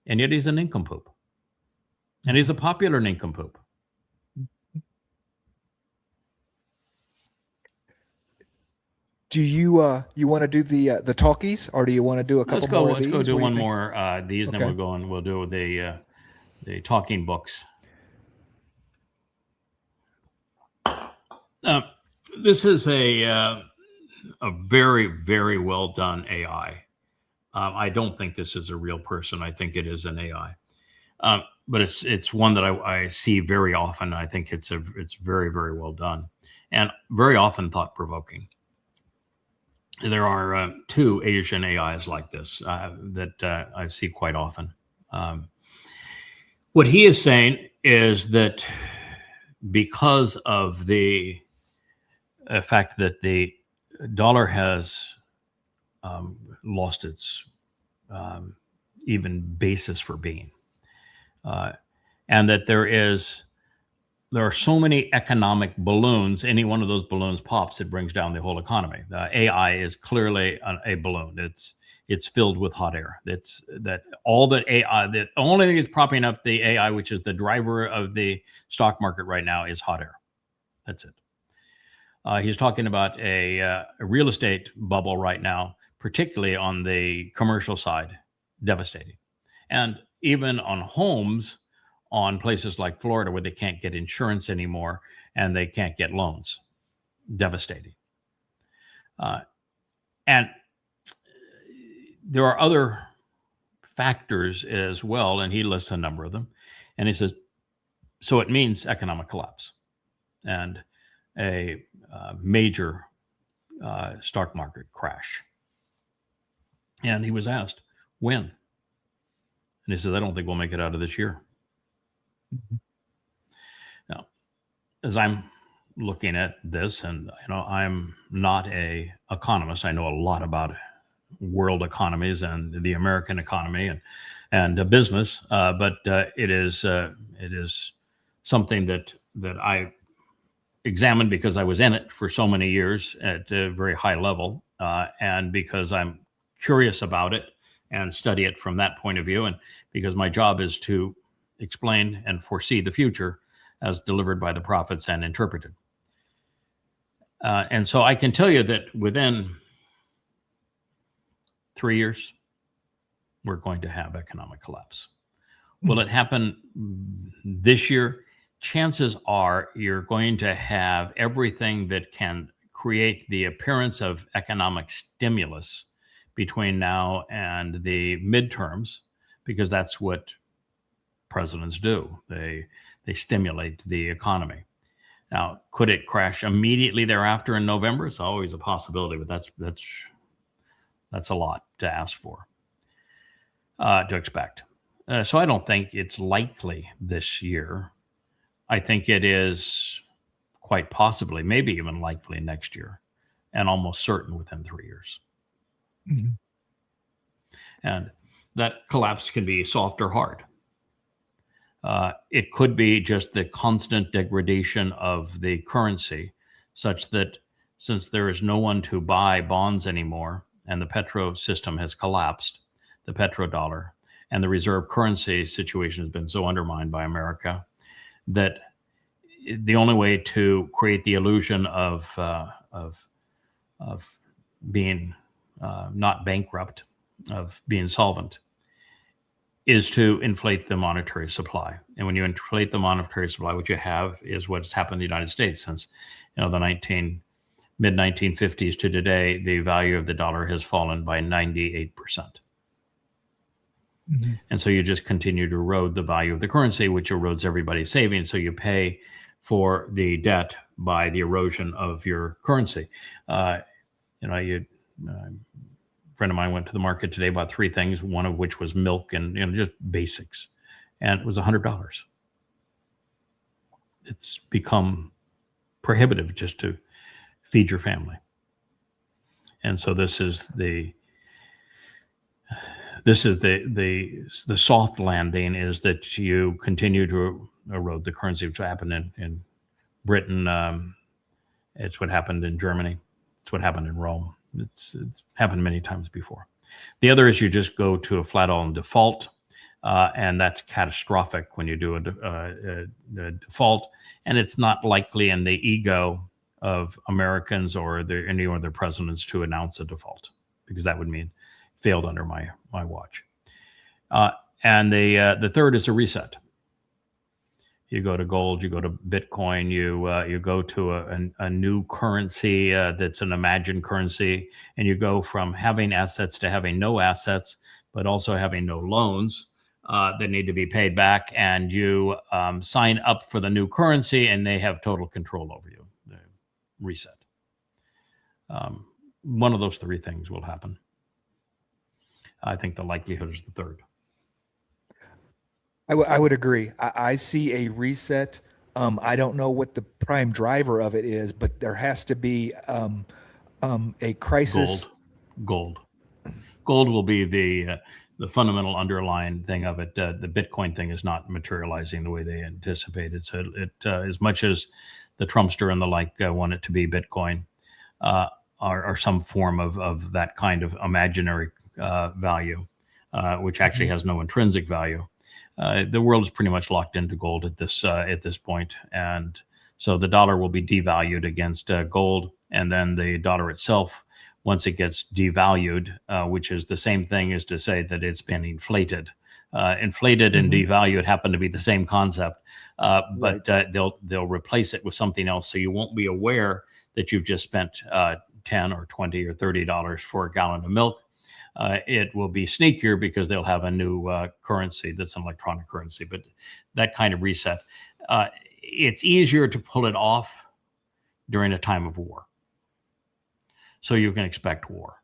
and yet he's a nincompoop. And he's a popular nincompoop. Do you you want to do the talkies, or do you want to do a couple more of these? Let's go do What do you one think? more these, Okay. then we'll do the talking books. This is a very, very well done AI. I don't think this is a real person. I think it is an AI. But it's one that I see very often. I think it's very, very well done, and very often thought provoking. There are two Asian AIs like this that I see quite often. What he is saying is that because of the fact that the dollar has lost its even basis for being, and that there are so many economic balloons. Any one of those balloons pops, it brings down the whole economy. The AI is clearly a balloon. It's filled with hot air. The only thing that's propping up the AI, which is the driver of the stock market right now, is hot air. That's it. He's talking about a real estate bubble right now, particularly on the commercial side, devastating. And even on homes, on places like Florida where they can't get insurance anymore and they can't get loans. Devastating. And there are other factors as well, and he lists a number of them. And he says, so it means economic collapse and a major stock market crash. And he was asked, when? And he says, I don't think we'll make it out of this year. Now, as I'm looking at this, and I'm not an economist. I know a lot about world economies and the American economy and business, but it is something that I examined because I was in it for so many years at a very high level, and because I'm curious about it and study it from that point of view, and because my job is to explain and foresee the future as delivered by the prophets and interpreted. And so I can tell you that within 3 years, we're going to have economic collapse. Will it happen this year? Chances are you're going to have everything that can create the appearance of economic stimulus between now and the midterms, because that's what presidents do. They stimulate the economy. Now, could it crash immediately thereafter in November? It's always a possibility, but that's a lot to ask for, to expect. So I don't think it's likely this year. I think it is quite possibly, maybe even likely next year, and almost certain within 3 years. Mm-hmm. And that collapse can be soft or hard. It could be just the constant degradation of the currency, such that since there is no one to buy bonds anymore, and the petro system has collapsed, the petrodollar, and the reserve currency situation has been so undermined by America, that the only way to create the illusion of being not bankrupt, of being solvent, is to inflate the monetary supply. And when you inflate the monetary supply, what you have is what's happened in the United States since the mid-1950s to today. The value of the dollar has fallen by 98%. Mm-hmm. And so you just continue to erode the value of the currency, which erodes everybody's savings. So you pay for the debt by the erosion of your currency. A friend of mine went to the market today, bought three things, one of which was milk and just basics, and it was $100. It's become prohibitive just to feed your family. And so this is the soft landing, is that you continue to erode the currency, which happened in Britain It's what happened in Germany. It's what happened in Rome. It's happened many times before. The other is you just go to a flat on default, and that's catastrophic when you do a default, and it's not likely in the ego of Americans or any of their presidents to announce a default, because that would mean failed under my watch. And the third is a reset. You go to gold, you go to Bitcoin, you go to a new currency that's an imagined currency, and you go from having assets to having no assets, but also having no loans that need to be paid back. And you sign up for the new currency, and they have total control over you. The reset. One of those three things will happen. I think the likelihood is the third. I would agree. I see a reset. I don't know what the prime driver of it is, but there has to be a crisis. Gold will be the fundamental underlying thing of it. The Bitcoin thing is not materializing the way they anticipated. So as much as the Trumpster and the like want it to be Bitcoin, are some form of that kind of imaginary value, which actually has no intrinsic value. The world is pretty much locked into gold at this point, and so the dollar will be devalued against gold, and then the dollar itself, once it gets devalued, which is the same thing as to say that it's been inflated. Inflated and devalued happen to be the same concept, but they'll replace it with something else, so you won't be aware that you've just spent $10 or $20 or $30 for a gallon of milk. It will be sneakier because they'll have a new currency that's an electronic currency, but that kind of reset. It's easier to pull it off during a time of war. So you can expect war.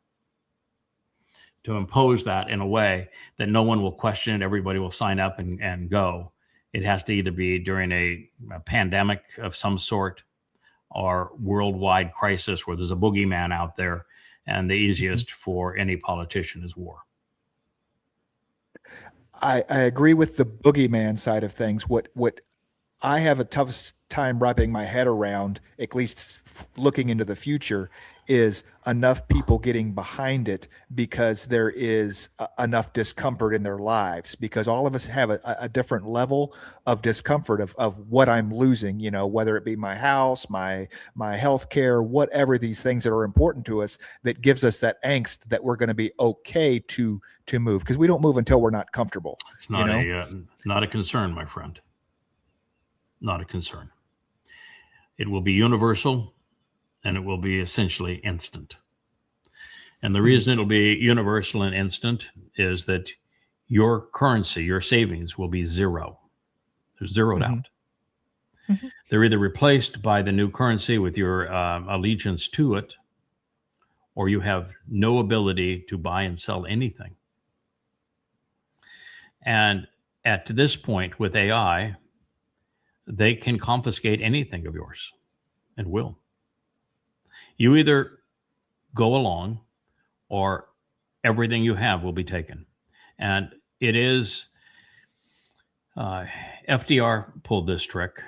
To impose that in a way that no one will question it, everybody will sign up and go. It has to either be during a pandemic of some sort or worldwide crisis where there's a boogeyman out there. And the easiest for any politician is war. I agree with the boogeyman side of things. What I have a tough time wrapping my head around, at least looking into the future, is enough people getting behind it because there is enough discomfort in their lives, because all of us have a different level of discomfort of what I'm losing, whether it be my house, my health care, whatever these things that are important to us, that gives us that angst that we're going to be okay to move, because we don't move until we're not comfortable. It's not not a concern, my friend. Not a concern. It will be universal, and it will be essentially instant. And the reason it'll be universal and instant is that your currency, your savings, will be zero. They're zeroed out. They're either replaced by the new currency with your allegiance to it, or you have no ability to buy and sell anything. And at this point with AI, they can confiscate anything of yours and will. You either go along or everything you have will be taken. And it is, FDR pulled this trick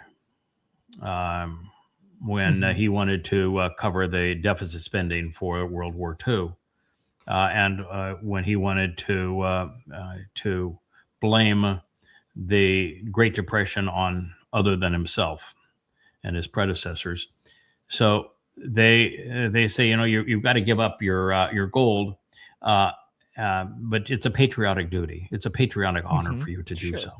when he wanted to cover the deficit spending for World War II. And when he wanted to blame the Great Depression on other than himself and his predecessors. So they say, you've got to give up your gold, but it's a patriotic duty. It's a patriotic honor for you to do so.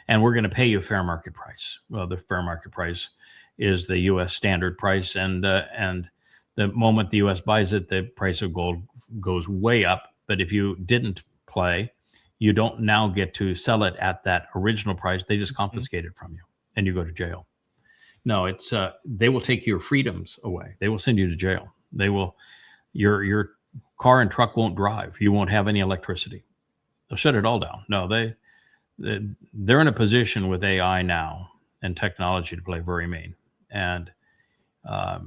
And we're going to pay you fair market price. Well, the fair market price is the U.S. standard price. And the moment the U.S. buys it, the price of gold goes way up. But if you didn't play, you don't now get to sell it at that original price. They just confiscate it from you and you go to jail. No, it's they will take your freedoms away. They will send you to jail. They will, your car and truck won't drive. You won't have any electricity. They'll shut it all down. No, they're in a position with AI now and technology to play very mean. And they'll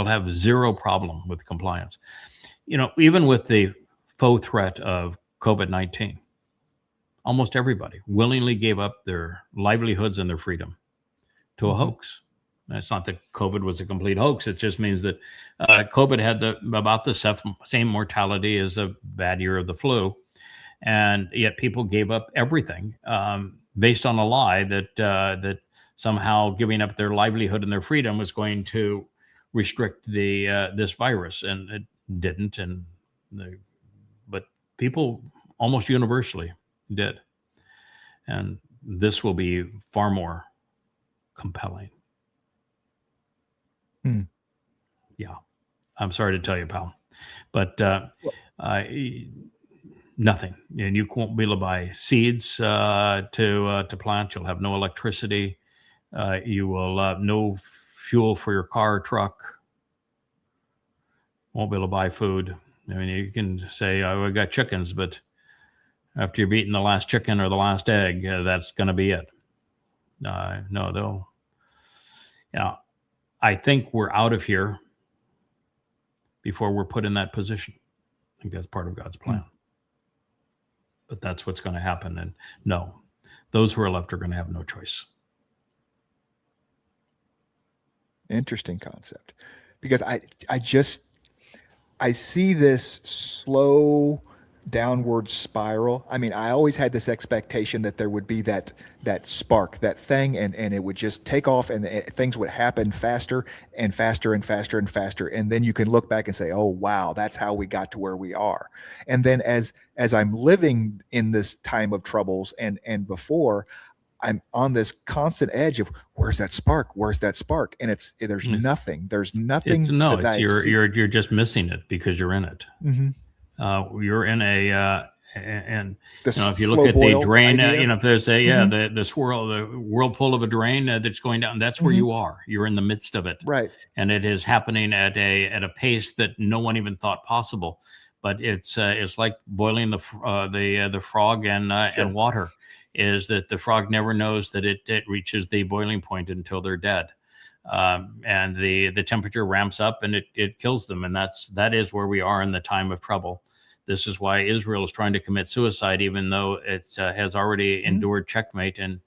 have zero problem with compliance. Even with the faux threat of COVID-19, almost everybody willingly gave up their livelihoods and their freedom to a hoax. It's not that COVID was a complete hoax. It just means that COVID had about the same mortality as a bad year of the flu. And yet people gave up everything based on a lie that somehow giving up their livelihood and their freedom was going to restrict this virus, and it didn't. But people almost universally did, and this will be far more compelling. Yeah, I'm sorry to tell you, pal, but nothing, and you won't be able to buy seeds to plant. You'll have no electricity. You will have no fuel for your car or truck. Won't be able to buy food. I mean, you can say, "Oh, I got chickens," but after you've eaten the last chicken or the last egg, that's going to be it. No, though. I think we're out of here before we're put in that position. I think that's part of God's plan. But that's what's going to happen. And no, those who are left are going to have no choice. Interesting concept, because I see this slow downward spiral. I mean, I always had this expectation that there would be that spark, that thing, and it would just take off, and things would happen faster and faster and faster and faster. And then you can look back and say, oh, wow, that's how we got to where we are. And then as I'm living in this time of troubles and before, I'm on this constant edge of where's that spark? Where's that spark? And there's nothing. There's nothing. You're just missing it because you're in it. You're in and if you look at the drain, if there's the swirl, the whirlpool of a drain that's going down, that's where you are. You're in the midst of it, right? And it is happening at a pace that no one even thought possible. But it's like boiling the frog and water. Is that the frog never knows that it reaches the boiling point until they're dead. And the temperature ramps up and it kills them. And that is where we are in the time of trouble. This is why Israel is trying to commit suicide, even though it has already endured checkmate and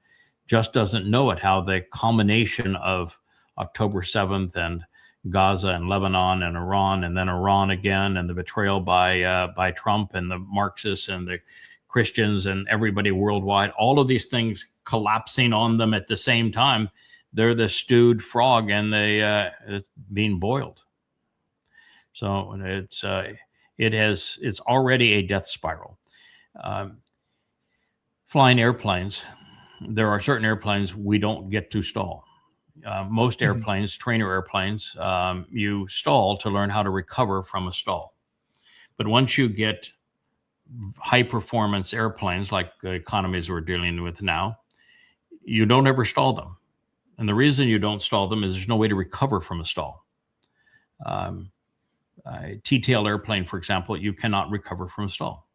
just doesn't know it, how the culmination of October 7th and Gaza and Lebanon and Iran, and then Iran again, and the betrayal by Trump and the Marxists and the Christians and everybody worldwide, all of these things collapsing on them at the same time. They're the stewed frog, and it's being boiled. So it's already a death spiral. Flying airplanes, there are certain airplanes we don't get to stall. Most airplanes, trainer airplanes, you stall to learn how to recover from a stall. But once you get high performance airplanes like the economies we're dealing with now, you don't ever stall them. And the reason you don't stall them is there's no way to recover from a stall. A T-tail airplane, for example, you cannot recover from a stall.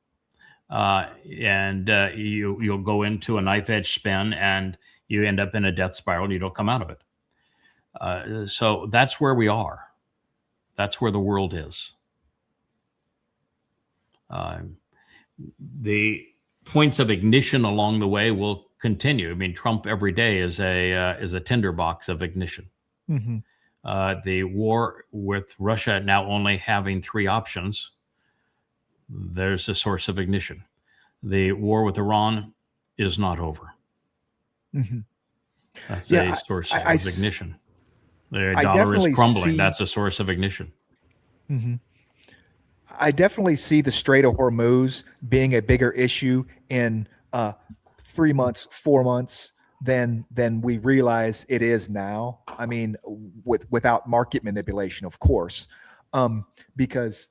You'll go into a knife edge spin and you end up in a death spiral and you don't come out of it. So that's where we are. That's where the world is. The points of ignition along the way will continue. I mean, Trump every day is a tinderbox of ignition. The war with Russia now only having 3 options. There's a source of ignition. The war with Iran is not over. That's a source of ignition. The dollar is crumbling. That's a source of ignition. I definitely see the Strait of Hormuz being a bigger issue in 3 months, 4 months than we realize it is now. I mean, without market manipulation, of course, because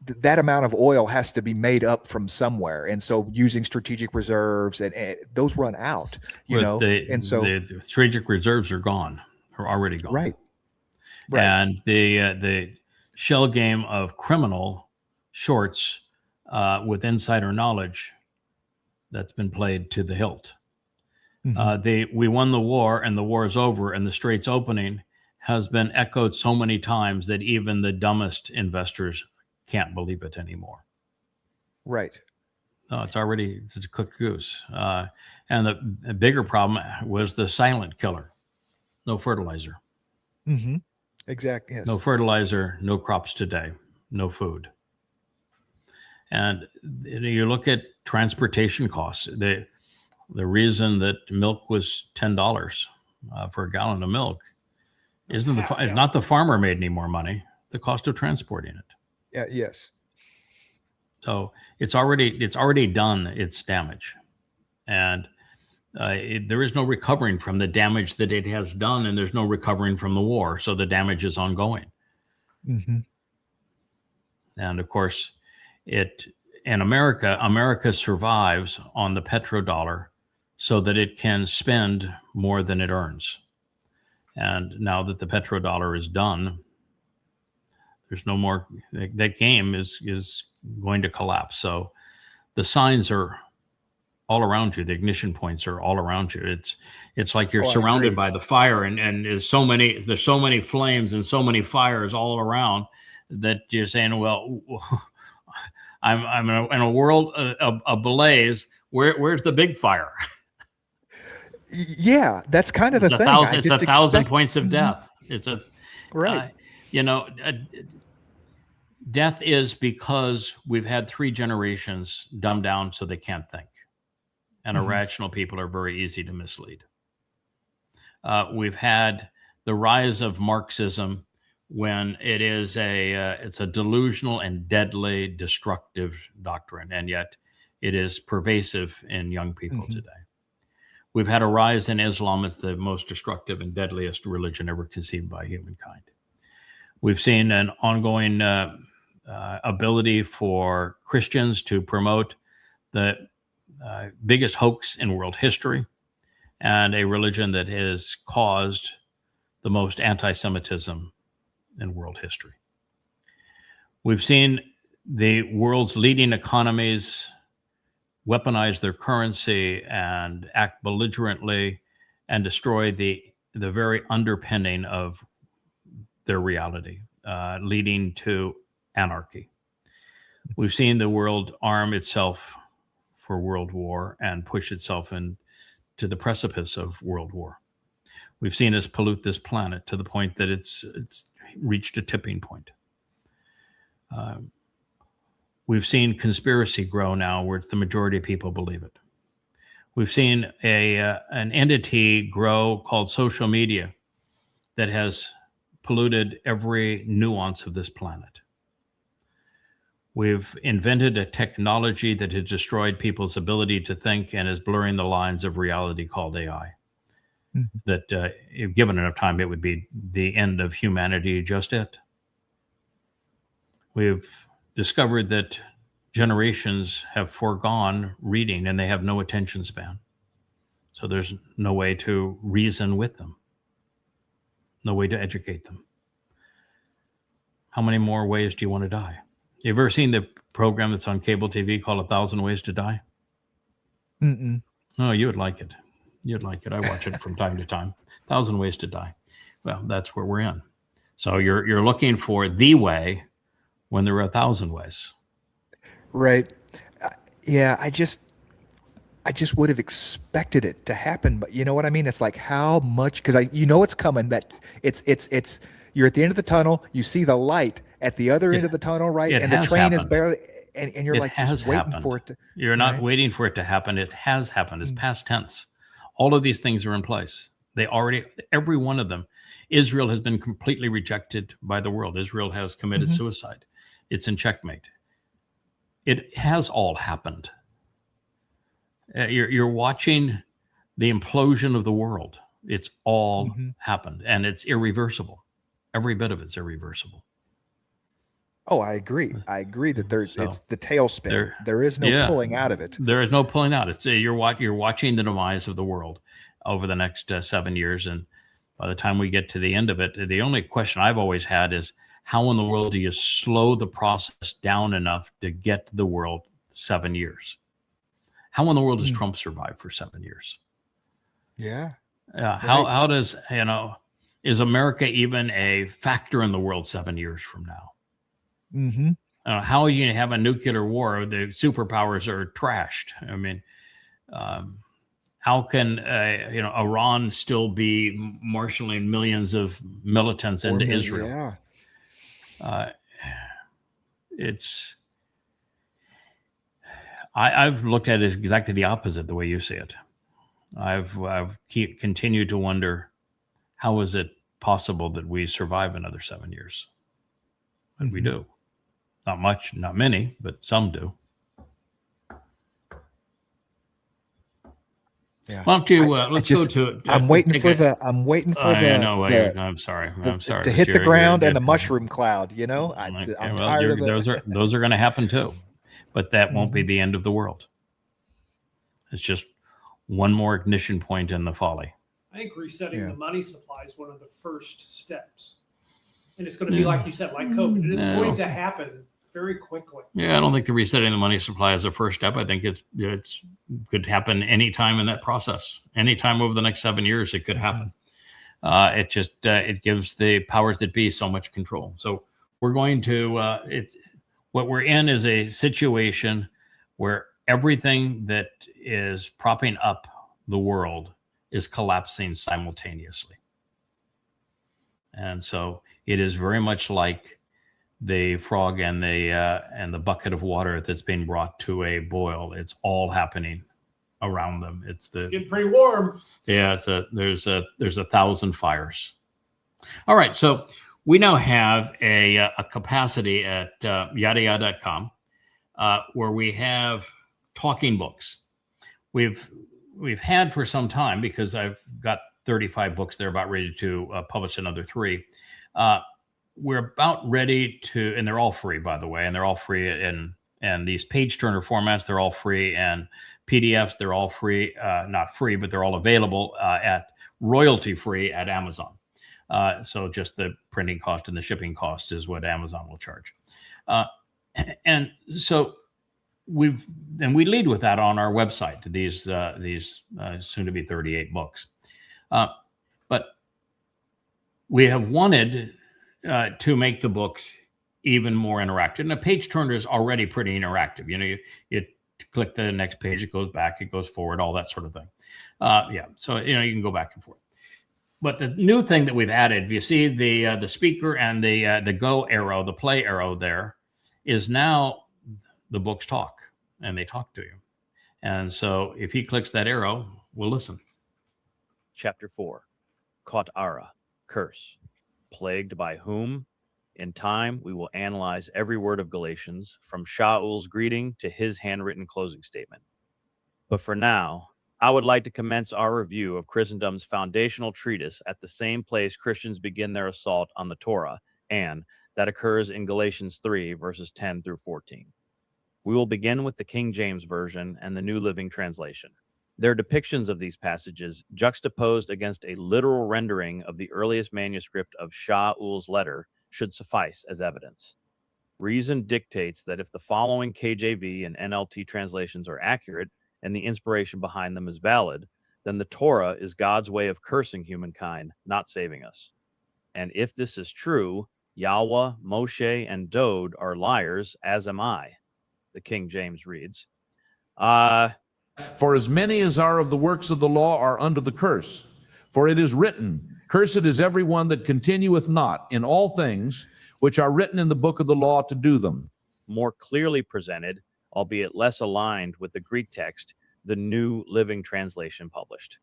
that amount of oil has to be made up from somewhere, and so using strategic reserves and those run out. The strategic reserves are gone, are already gone. Right. And the shell game of criminal shorts with insider knowledge that's been played to the hilt. We won the war and the war is over and the strait's opening has been echoed so many times that even the dumbest investors can't believe it anymore. Right. No, it's a cooked goose. And the bigger problem was the silent killer. no fertilizer. Mm-hmm. Exactly. Yes. No fertilizer, no crops today, no food. And you look at transportation costs. The reason that milk was $10 for a gallon of milk isn't not the farmer made any more money, the cost of transporting it. Yeah. Yes. So it's already done its damage, and there is no recovering from the damage that it has done, and there's no recovering from the war. So the damage is ongoing. Mm-hmm. And of course, America survives on the petrodollar so that it can spend more than it earns. And now that the petrodollar is done, there's no more, that game is going to collapse. So the signs are all around you. The ignition points are all around you. It's like you're surrounded by the fire, and there's so many flames and so many fires all around that you're saying, well, I'm in a world ablaze. Where's the big fire? Yeah, that's kind of the thing. It's 1,000 points of death. It's right. Death is because we've had 3 generations dumbed down so they can't think. And irrational people are very easy to mislead. We've had the rise of Marxism when it's a delusional and deadly destructive doctrine, and yet it is pervasive in young people today. We've had a rise in Islam as the most destructive and deadliest religion ever conceived by humankind. We've seen an ongoing ability for Christians to promote the biggest hoax in world history, and a religion that has caused the most anti-Semitism in world history. We've seen the world's leading economies weaponize their currency and act belligerently and destroy the very underpinning of their reality, leading to anarchy. We've seen the world arm itself for world war and push itself into the precipice of world war. We've seen us pollute this planet to the point that it's reached a tipping point. We've seen conspiracy grow now where it's the majority of people believe it. We've seen an entity grow called social media that has polluted every nuance of this planet. We've invented a technology that has destroyed people's ability to think and is blurring the lines of reality called AI. That if given enough time, it would be the end of humanity, just it. We've discovered that generations have foregone reading and they have no attention span. So there's no way to reason with them, no way to educate them. How many more ways do you want to die? You've ever seen the program that's on cable TV called 1,000 Ways to Die? Mm-mm. Oh, you would like it. You'd like it. I watch it from time to time. 1,000 Ways to Die. Well, that's where we're in. So you're looking for the way when there are 1,000 ways. Right. Yeah. I just would have expected it to happen, but you know what I mean? It's like how much, because it's coming, that it's you're at the end of the tunnel, you see the light at the other end of the tunnel, right? And the train is barely, and you're like just waiting for it to. You're not waiting for it to happen. It has happened. It's past tense. All of these things are in place. Every one of them. Israel has been completely rejected by the world. Israel has committed suicide. It's in checkmate. It has all happened. You're watching the implosion of the world. It's all happened, and it's irreversible. Every bit of it's irreversible. Oh, I agree. I agree that it's the tailspin. There is no pulling out of it. There is no pulling out. It's you're watching the demise of the world over the next 7 years, and by the time we get to the end of it, the only question I've always had is how in the world do you slow the process down enough to get to the world 7 years? How in the world does Trump survive for 7 years? Yeah. How does is America even a factor in the world 7 years from now? How are you going to have a nuclear war? The superpowers are trashed. I mean, how can Iran still be marshaling millions of militants into Israel? Yeah. I've looked at it exactly the opposite the way you see it. I've continued to wonder, how is it possible that we survive another 7 years? And we do. Not much, not many, but some do. Yeah. Why don't you let's go to? I'm waiting for the. I'm sorry. To hit the ground and the mushroom cloud. You know, I'm tired of those are going to happen too, but that won't be the end of the world. It's just one more ignition point in the folly. I think resetting the money supply is one of the first steps, and it's going to be like you said, like COVID, and it's going to happen very quickly. Yeah, I don't think the resetting the money supply is a first step. I think it's could happen anytime in that process. Anytime over the next 7 years, it could happen. It just it gives the powers that be so much control. So we're going to what we're in is a situation where everything that is propping up the world is collapsing simultaneously. And so it is very much like the frog and the bucket of water that's being brought to a boil. It's all happening around them. It's getting pretty warm. Yeah, there's 1,000 fires. All right, so we now have a capacity at yadayah.com where we have talking books. We've had for some time, because I've got 35 books there, about ready to publish another 3. We're about ready to, and they're all free, by the way, and they're all free in these page turner formats. They're all free, and PDFs, they're all free, not free, but they're all available at royalty free at Amazon. So just the printing cost and the shipping cost is what Amazon will charge. And so we lead with that on our website, these soon to be 38 books. But we have wanted to make the books even more interactive. And the page turner is already pretty interactive. You click the next page, it goes back, it goes forward, all that sort of thing. So you can go back and forth. But the new thing that we've added, if you see the speaker and the go arrow, the play arrow there, is now the books talk, and they talk to you. And so if he clicks that arrow, we'll listen. Chapter 4, Kot Ara, curse. Plagued by whom? In time, we will analyze every word of Galatians, from Shaul's greeting to his handwritten closing statement. But for now, I would like to commence our review of Christendom's foundational treatise at the same place Christians begin their assault on the Torah, and that occurs in Galatians 3, verses 10 through 14. We will begin with the King James Version and the New Living Translation. Their depictions of these passages, juxtaposed against a literal rendering of the earliest manuscript of Shaul's letter, should suffice as evidence. Reason dictates that if the following KJV and NLT translations are accurate and the inspiration behind them is valid, then the Torah is God's way of cursing humankind, not saving us. And if this is true, Yahweh, Moshe, and Dode are liars, as am I. The King James reads, For as many as are of the works of the law are under the curse. For it is written, Cursed is every one that continueth not in all things which are written in the book of the law to do them. More clearly presented, albeit less aligned with the Greek text, the New Living Translation published.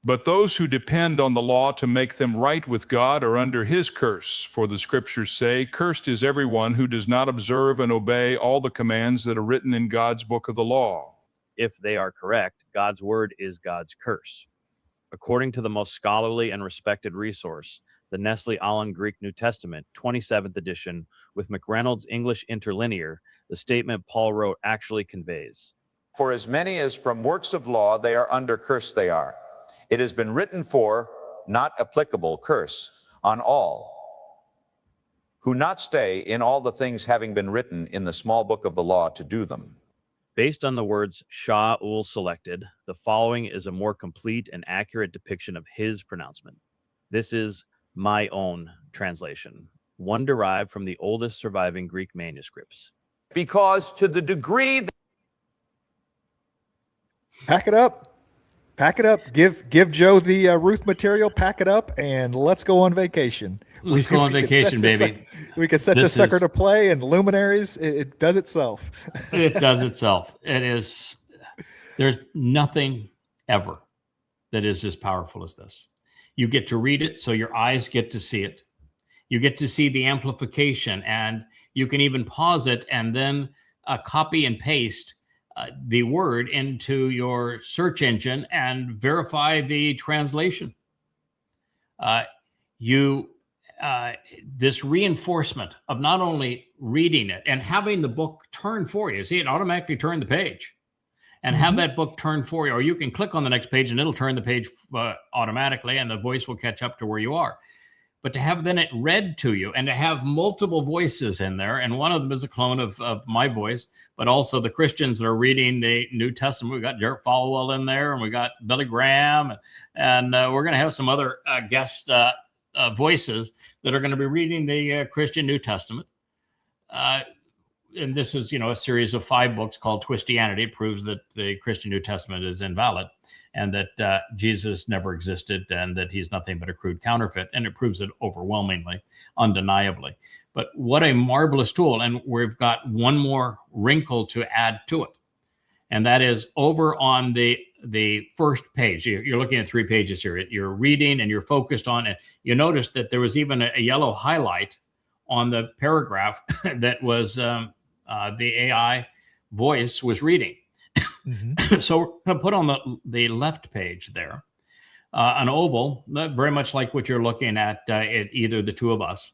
But those who depend on the law to make them right with God are under his curse. For the scriptures say, Cursed is everyone who does not observe and obey all the commands that are written in God's book of the law. If they are correct, God's word is God's curse. According to the most scholarly and respected resource, the Nestle Aland Greek New Testament, 27th edition, with McReynolds English Interlinear, the statement Paul wrote actually conveys. For as many as from works of law they are under curse they are. It has been written for, not applicable, curse on all who not stay in all the things having been written in the small book of the law to do them. Based on the words Shaul selected, the following is a more complete and accurate depiction of his pronouncement. This is my own translation, one derived from the oldest surviving Greek manuscripts. Because to the degree that... Pack it up. Pack it up. Give Joe the Ruth material. Pack it up, and let's go on vacation. Let's go on vacation, baby. We can set this sucker to play, and Luminaries, it does itself. It does itself. It is. There's nothing ever that is as powerful as this. You get to read it, so your eyes get to see it. You get to see the amplification, and you can even pause it and then copy and paste the word into your search engine and verify the translation. This reinforcement of not only reading it and having the book turn for you. See, it automatically turned the page, and have that book turn for you, or you can click on the next page and it'll turn the page automatically, and the voice will catch up to where you are. But to have then it read to you, and to have multiple voices in there, and one of them is a clone of my voice, but also the Christians that are reading the New Testament. We got Derek Falwell in there, and we got Billy Graham, and we're going to have some other guest voices that are going to be reading the Christian New Testament. And this is, a series of 5 books called Twistianity. It proves that the Christian New Testament is invalid, and that Jesus never existed, and that he's nothing but a crude counterfeit. And it proves it overwhelmingly, undeniably. But what a marvelous tool. And we've got one more wrinkle to add to it. And that is over on the first page. You're looking at 3 pages here. You're reading and you're focused on it. You notice that there was even a yellow highlight on the paragraph that was the AI voice was reading. So we're going to put on the left page there an oval, very much like what you're looking at either the two of us.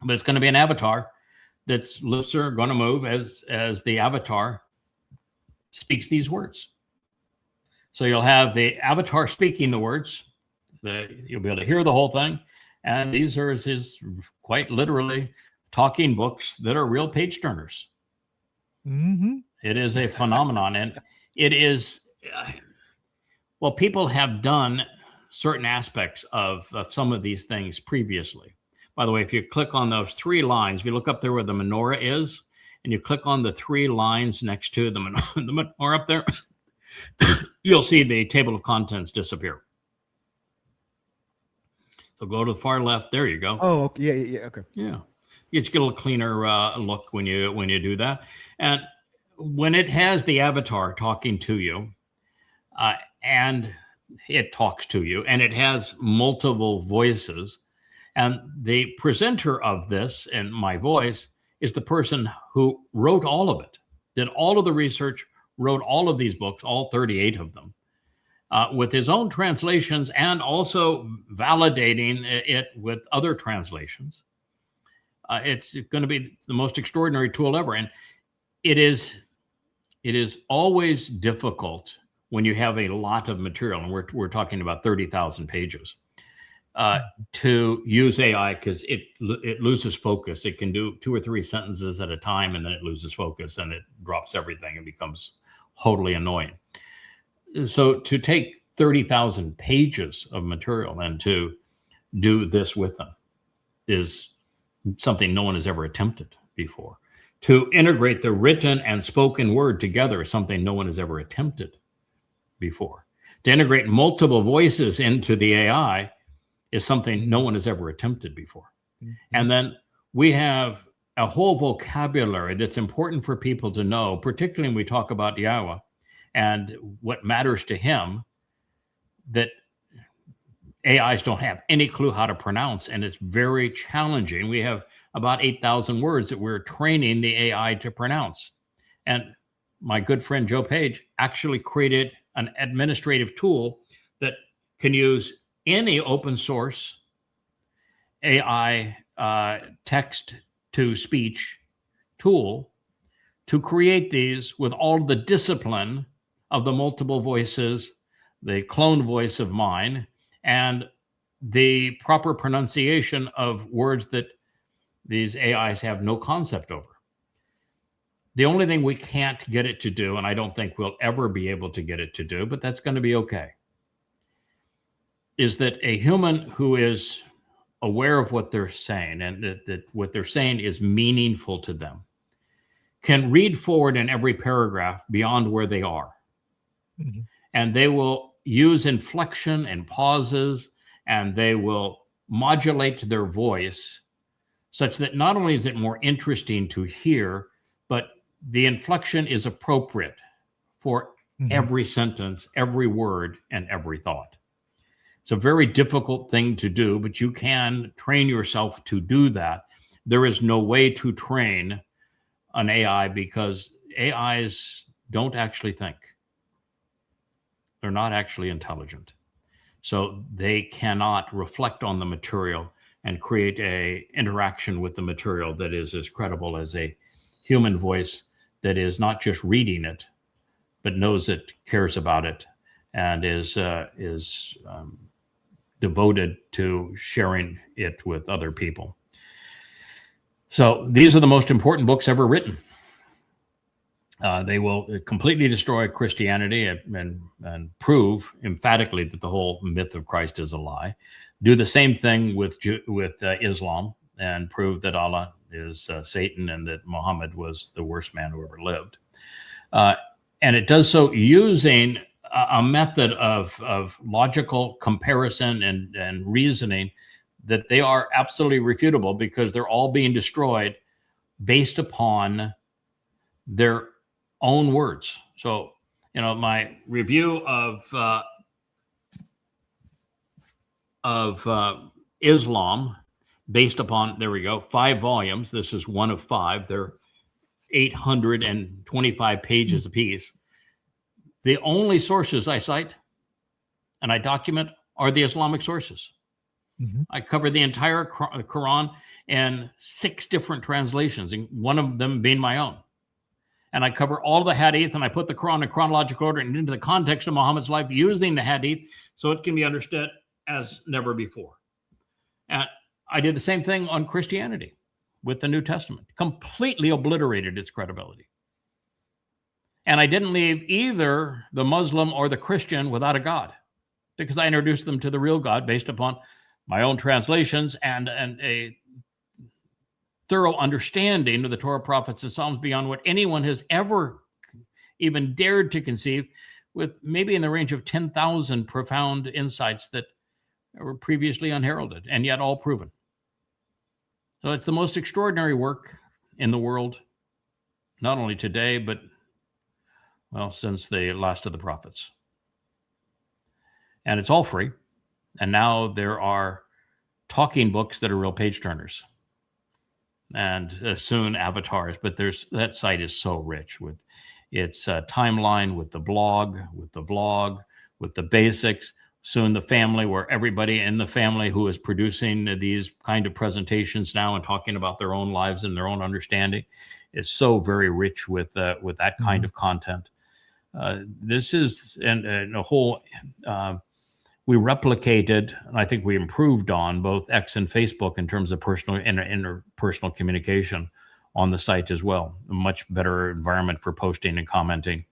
But it's going to be an avatar that's lips are going to move as the avatar speaks these words. So you'll have the avatar speaking the words. You'll be able to hear the whole thing. And these are his quite literally talking books that are real page turners. It is a phenomenon. And it is, well, people have done certain aspects of some of these things previously. By the way, if you click on those 3 lines, if you look up there where the menorah is, and you click on the 3 lines next to the menorah up there, you'll see the table of contents disappear. So go to the far left. There you go. Oh, yeah, okay. Yeah, you just get a little cleaner look when you do that. And when it has the avatar talking to you, and it talks to you, and it has multiple voices, and the presenter of this and my voice is the person who wrote all of it, did all of the research, wrote all of these books, all 38 of them, with his own translations, and also validating it with other translations. It's going to be the most extraordinary tool ever. And it is always difficult when you have a lot of material, and we're talking about 30,000 pages, to use AI, because it loses focus. It can do 2 or 3 sentences at a time, and then it loses focus and it drops everything and becomes totally annoying. So to take 30,000 pages of material and to do this with them is something no one has ever attempted before. To integrate the written and spoken word together is something no one has ever attempted before. To integrate multiple voices into the AI is something no one has ever attempted before. And then we have a whole vocabulary that's important for people to know, particularly when we talk about Yahweh and what matters to him, that AIs don't have any clue how to pronounce, and it's very challenging. We have about 8,000 words that we're training the AI to pronounce. And my good friend Joe Page actually created an administrative tool that can use any open source AI text to speech tool to create these with all the discipline of the multiple voices, the clone voice of mine, and the proper pronunciation of words that these AIs have no concept over. The only thing we can't get it to do, and I don't think we'll ever be able to get it to do, but that's going to be okay, is that a human who is aware of what they're saying, and that what they're saying is meaningful to them, can read forward in every paragraph beyond where they are. And they will use inflection and pauses, and they will modulate their voice such that not only is it more interesting to hear, but the inflection is appropriate for every sentence, every word, and every thought. It's a very difficult thing to do, but you can train yourself to do that. There is no way to train an AI because AIs don't actually think. They're not actually intelligent. So they cannot reflect on the material and create a interaction with the material that is as credible as a human voice that is not just reading it, but knows it, cares about it, and is devoted to sharing it with other people. So these are the most important books ever written. They will completely destroy Christianity and prove emphatically that the whole myth of Christ is a lie. Do the same thing with Islam and prove that Allah is Satan and that Muhammad was the worst man who ever lived. And it does so using a method of logical comparison and reasoning that they are absolutely refutable because they're all being destroyed based upon their own words. So, my review of Islam based upon, there we go, 5 volumes. This is one of 5. They're 825 pages apiece. The only sources I cite and I document are the Islamic sources. I cover the entire Quran in 6 different translations, and one of them being my own. And I cover all the hadith, and I put the Quran in chronological order and into the context of Muhammad's life using the hadith so it can be understood as never before. And I did the same thing on Christianity with the New Testament, completely obliterated its credibility. And I didn't leave either the Muslim or the Christian without a God, because I introduced them to the real God based upon my own translations and a thorough understanding of the Torah, prophets, and Psalms beyond what anyone has ever even dared to conceive, with maybe in the range of 10,000 profound insights that were previously unheralded and yet all proven. So it's the most extraordinary work in the world, not only today, but, well, since the last of the prophets. And it's all free. And now there are talking books that are real page turners, and soon avatars. But that site is so rich with its timeline, with the blog, with the vlog, with the basics. Soon the family, where everybody in the family who is producing these kind of presentations now and talking about their own lives and their own understanding is so very rich with that kind of content. This is and a whole. We replicated, and I think we improved on both X and Facebook in terms of personal interpersonal communication on the site as well. A much better environment for posting and commenting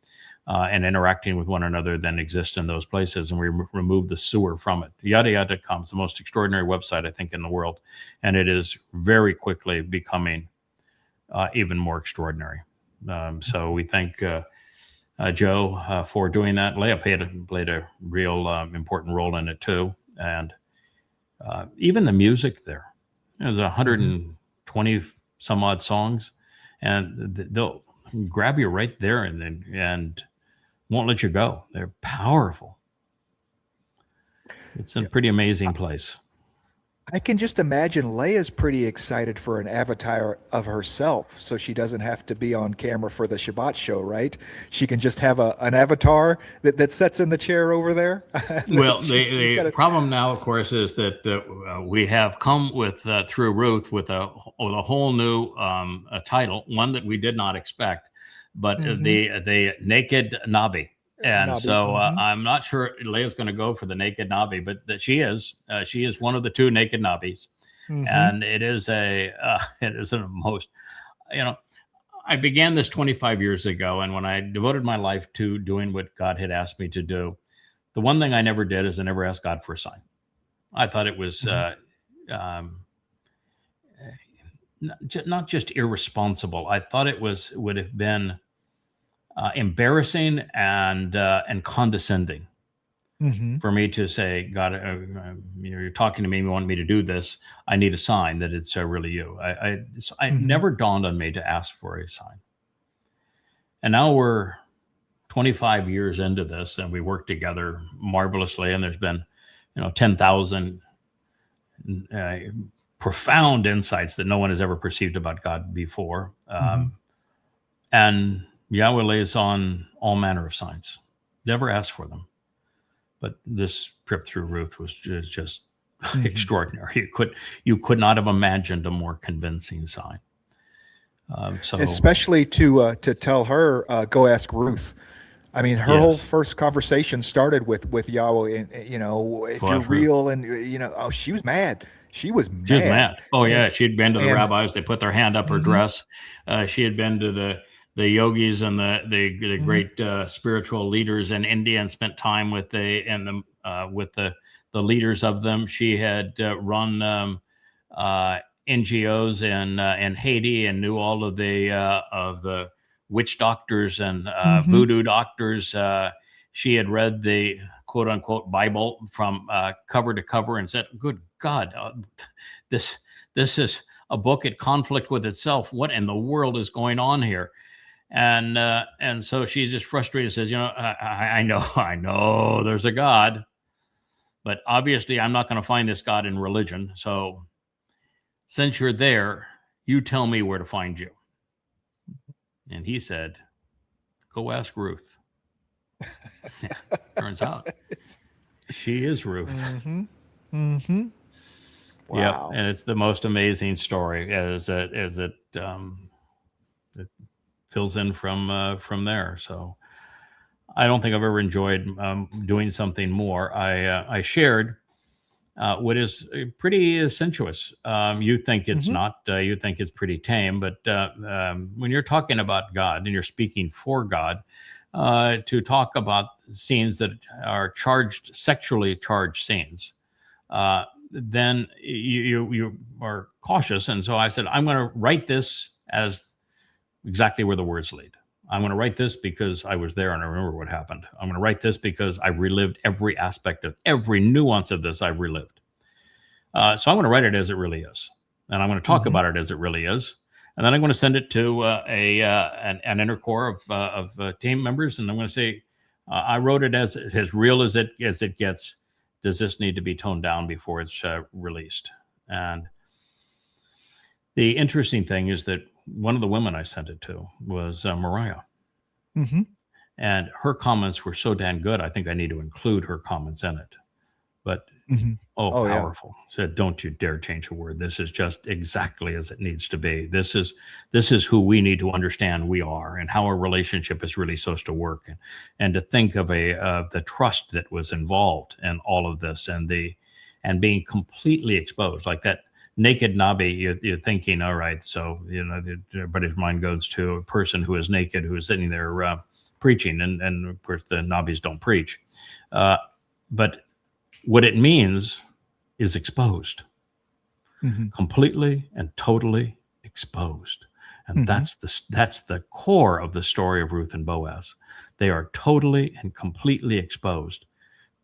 and interacting with one another than exists in those places. And we removed the sewer from it. Yada.com is the most extraordinary website, I think, in the world. And it is very quickly becoming even more extraordinary. So we thank Joe for doing that. Leah played a real important role in it too. And even the music there, there's 120 some odd songs, and they'll grab you right there and won't let you go. They're powerful. It's a pretty amazing place. I can just imagine Leia's pretty excited for an avatar of herself, so she doesn't have to be on camera for the Shabbat show, right? She can just have an avatar that sits in the chair over there. Well, the problem now, of course, is that we have come with through Ruth with a whole new title, one that we did not expect, but the Naked Nabi. And so I'm not sure Leia's going to go for the Naked Nabi, but that she is one of the 2 Naked Nabis. And it is a most, I began this 25 years ago. And when I devoted my life to doing what God had asked me to do, the one thing I never did is I never asked God for a sign. I thought it was not just irresponsible. I thought it would have been embarrassing and condescending for me to say, God, you're talking to me, you want me to do this. I need a sign that it's really you. It never dawned on me to ask for a sign. And now we're 25 years into this, and we work together marvelously. And there's been, 10,000 profound insights that no one has ever perceived about God before. And Yahweh lays on all manner of signs. Never asked for them. But this trip through Ruth was just extraordinary. You could not have imagined a more convincing sign. So especially to tell her, go ask Ruth. I mean, her whole first conversation started with Yahweh, and if you're real, and she was mad. She was mad. Oh yeah, she'd been to the rabbis. They put their hand up her dress. She had been to the yogis and the great spiritual leaders in India and spent time with the leaders of them. She had run NGOs in Haiti and knew all of the witch doctors and voodoo doctors. She had read the quote unquote Bible from cover to cover and said, "Good God, this is a book at conflict with itself. What in the world is going on here?" And so she's just frustrated. Says, I know there's a God, but obviously I'm not going to find this God in religion. So since you're there, you tell me where to find you. And he said, go ask Ruth. Turns out she is Ruth. Wow. Yep. And it's the most amazing story as it fills in from there. So I don't think I've ever enjoyed doing something more. I shared what is pretty sensuous. You think it's not. You think it's pretty tame. But when you're talking about God and you're speaking for God, to talk about scenes that are sexually charged scenes, then you are cautious. And so I said, I'm going to write this as exactly where the words lead. I'm going to write this because I was there and I remember what happened. I'm going to write this because I relived every aspect of every nuance of this. I've relived. So I'm going to write it as it really is, and I'm going to talk about it as it really is, and then I'm going to send it to an inner core of team members, and I'm going to say, I wrote it as real as it gets. Does this need to be toned down before it's released? And the interesting thing is that one of the women I sent it to was Mariah. And her comments were so damn good. I think I need to include her comments in it. But powerful. Said, don't you dare change a word. This is just exactly as it needs to be. This is who we need to understand we are and how our relationship is really supposed to work. And to think of the trust that was involved in all of this and being completely exposed, like that naked Nabi, you're thinking, all right, so everybody's mind goes to a person who is naked, who is sitting there preaching, and of course the Nabis don't preach, but what it means is exposed, completely and totally exposed, and that's the core of the story of Ruth and Boaz. They are totally and completely exposed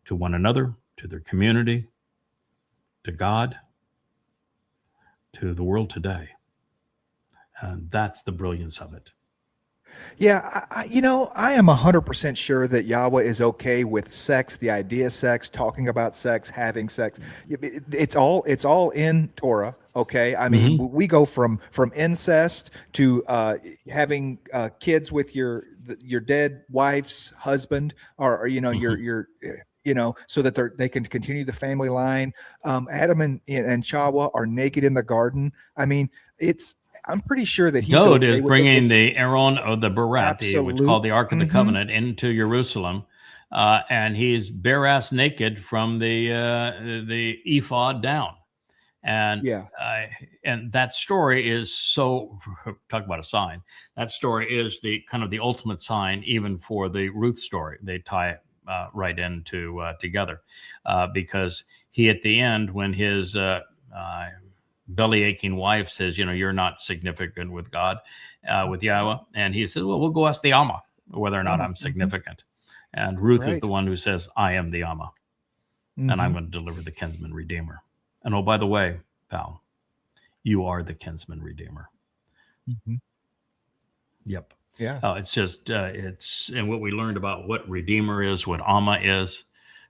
to one another, to their community, to God, to the world today. And that's the brilliance of it. Yeah, I am 100% sure that Yahweh is okay with sex, the idea of sex, talking about sex, having sex. It's all in Torah. Okay, I mean, we go from incest to having kids with your dead wife's husband, or your so that they can continue the family line. Adam and Chawa are naked in the garden. I mean, I'm pretty sure that he's Dode okay is with bringing it. the Aaron of the Beret, what's called the Ark of the Covenant, into Jerusalem, and he's bare ass naked from the ephod down, and and that story is so talk about a sign. That story is the kind of the ultimate sign, even for the Ruth story. They tie it right into together, because he at the end, when his belly aching wife says, you're not significant with God, with Yahweh. And he says, well, we'll go ask the Amma whether or not I'm significant. And Ruth is Right. the one who says, I am the Amma, and I'm Mhm. going to deliver the kinsman redeemer. And oh, by the way, pal, you are the kinsman redeemer. Mhm. Yep. Yeah. It's just, and what we learned about what redeemer is, what Amma is.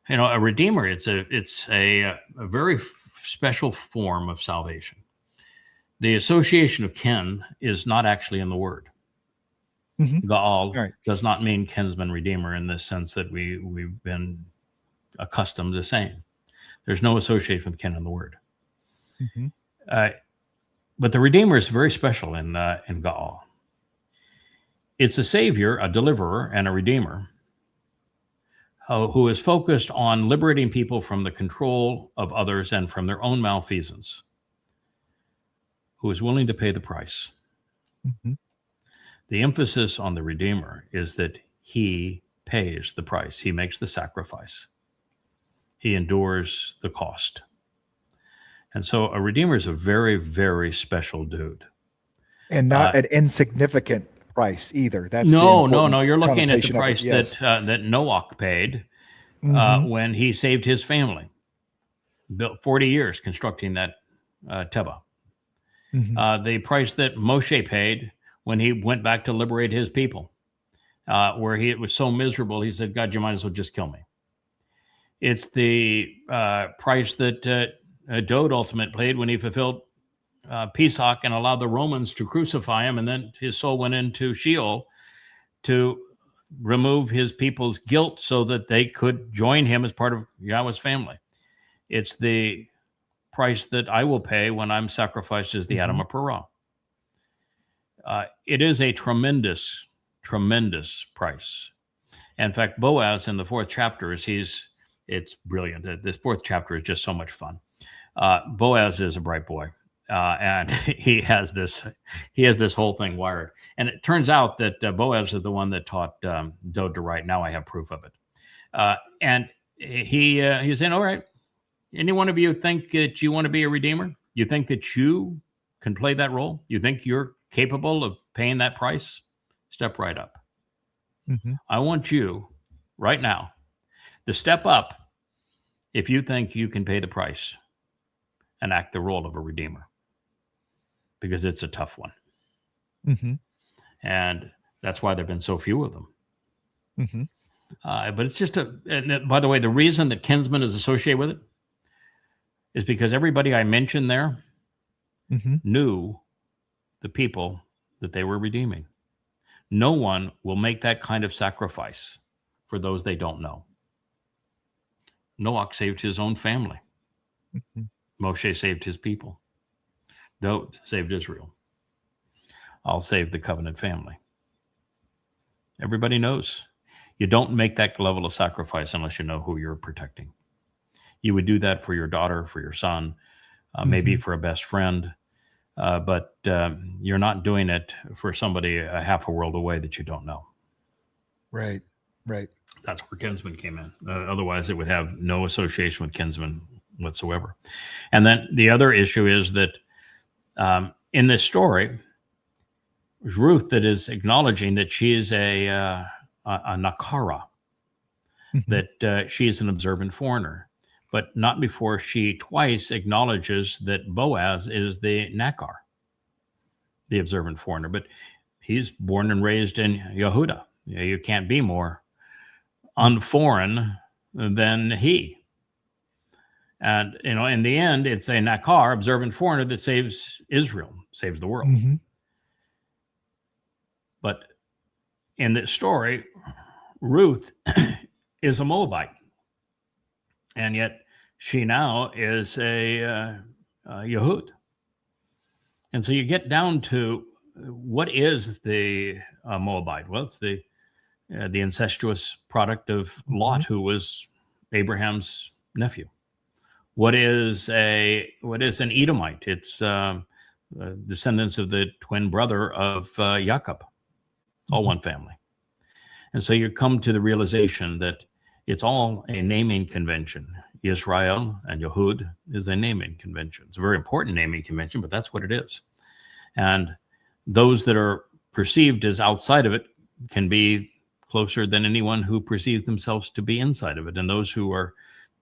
You know, a redeemer, it's a very special form of salvation. The association of kin is not actually in the word. Mhm. Gaal Right. does not mean kinsman redeemer in the sense that we've been accustomed to saying. There's no association with kin in the word. Mhm. But the redeemer is very special in Gaal. It's a savior, a deliverer, and a redeemer who is focused on liberating people from the control of others and from their own malfeasance, who is willing to pay the price. Mhm. The emphasis on the redeemer is that he pays the price. He makes the sacrifice. He endures the cost. And so a redeemer is a very, very special dude. And not an insignificant price either. That's no. the important You're looking at the connotation of it, price yes. that Noach paid Mhm. when he saved his family. Built 40 years constructing that Teva. Mhm. The price that Moshe paid when he went back to liberate his people, where it was so miserable, he said, God, you might as well just kill me. It's the price that Dode ultimately paid when he fulfilled Pesach and allowed the Romans to crucify him, and then his soul went into Sheol to remove his people's guilt so that they could join him as part of Yahweh's family. It's the price that I will pay when I'm sacrificed as the Adam of Perah. It is a tremendous, tremendous price. In fact, Boaz in the 4th chapter it's brilliant. This 4th chapter is just so much fun. Boaz is a bright boy, and he has this whole thing wired. And it turns out that Boaz is the one that taught Dode to write. Now I have proof of it. And he's saying, all right, any one of you think that you want to be a redeemer? You think that you can play that role? You think you're capable of paying that price? Step right up. Mhm. I want you right now to step up if you think you can pay the price and act the role of a redeemer, because it's a tough one. Mhm. And that's why there have been so few of them. Mhm. But it's just and by the way, the reason that kinsman is associated with it is because everybody I mentioned there Mhm. knew the people that they were redeeming. No one will make that kind of sacrifice for those they don't know. Noach saved his own family. Mhm. Moshe saved his people. Dode saved Israel. I'll save the covenant family. Everybody knows. You don't make that level of sacrifice unless you know who you're protecting. You would do that for your daughter, for your son, maybe for a best friend, but you're not doing it for somebody a half a world away that you don't know. Right. Right. That's where kinsman came in. Otherwise, it would have no association with kinsman whatsoever. And then the other issue is that in this story, Ruth that is acknowledging that she is a Nakara, that she is an observant foreigner, but not before she twice acknowledges that Boaz is the Nakar, the observant foreigner. But he's born and raised in Yehuda. You can't be more unforeign than he. And, in the end, it's a Nakar, observant foreigner, that saves Israel, saves the world. Mhm. But in this story, Ruth is a Moabite. And yet she now is a Yehud. And so you get down to what is the Moabite? Well, it's the incestuous product of Lot, who was Abraham's nephew. What is an Edomite? It's descendants of the twin brother of Jacob, all one family. And so you come to the realization that it's all a naming convention. Yisrael and Yehud is a naming convention. It's a very important naming convention, but that's what it is. And those that are perceived as outside of it can be closer than anyone who perceives themselves to be inside of it. And those who are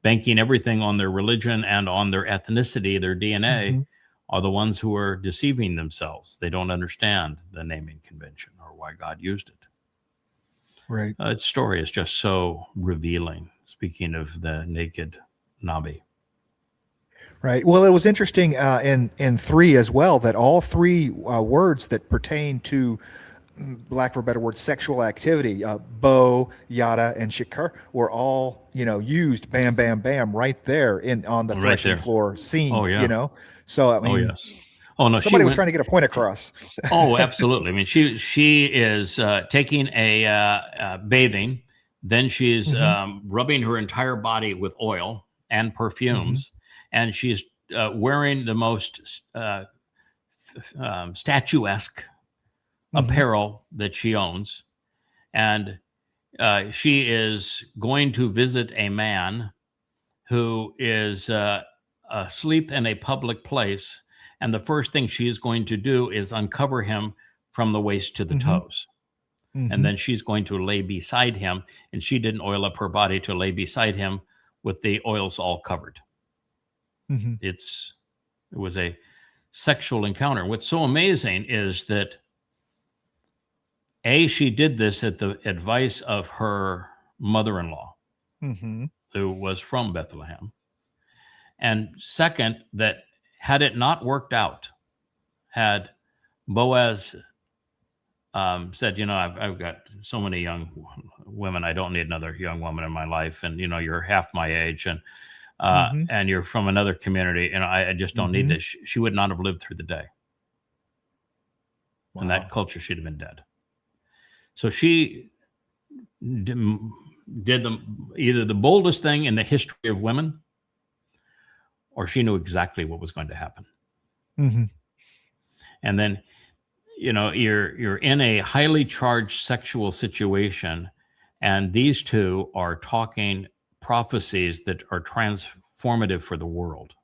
banking everything on their religion and on their ethnicity, their DNA, are the ones who are deceiving themselves. They don't understand the naming convention or why God used it. Right. Its story is just so revealing, speaking of the naked Nabi. Right. Well, it was interesting in 3 as well, that all 3 words that pertain to, lack for a better word, sexual activity, bo, yada, and shikar, were all, used bam, bam, bam right there on the threshing floor scene. Oh, yeah. So I mean, Oh, yes. Oh, no, somebody was trying to get a point across. Oh, absolutely. I mean, she is taking a bathing, then she's rubbing her entire body with oil and perfumes, and she's wearing the most statuesque apparel that she owns, and she is going to visit a man who is asleep in a public place. And the first thing she is going to do is uncover him from the waist to the toes. And then she's going to lay beside him. And she didn't oil up her body to lay beside him with the oils all covered. It was a sexual encounter. What's so amazing is that she did this at the advice of her mother-in-law, who was from Bethlehem. And second, that had it not worked out, had Boaz said, I've got so many young women, I don't need another young woman in my life, and you're half my age, and and you're from another community, and I just don't need this. She would not have lived through the day. In that culture, she'd have been dead. So she did either the boldest thing in the history of women, or she knew exactly what was going to happen. And then, you're in a highly charged sexual situation, and these two are talking prophecies that are transformative for the world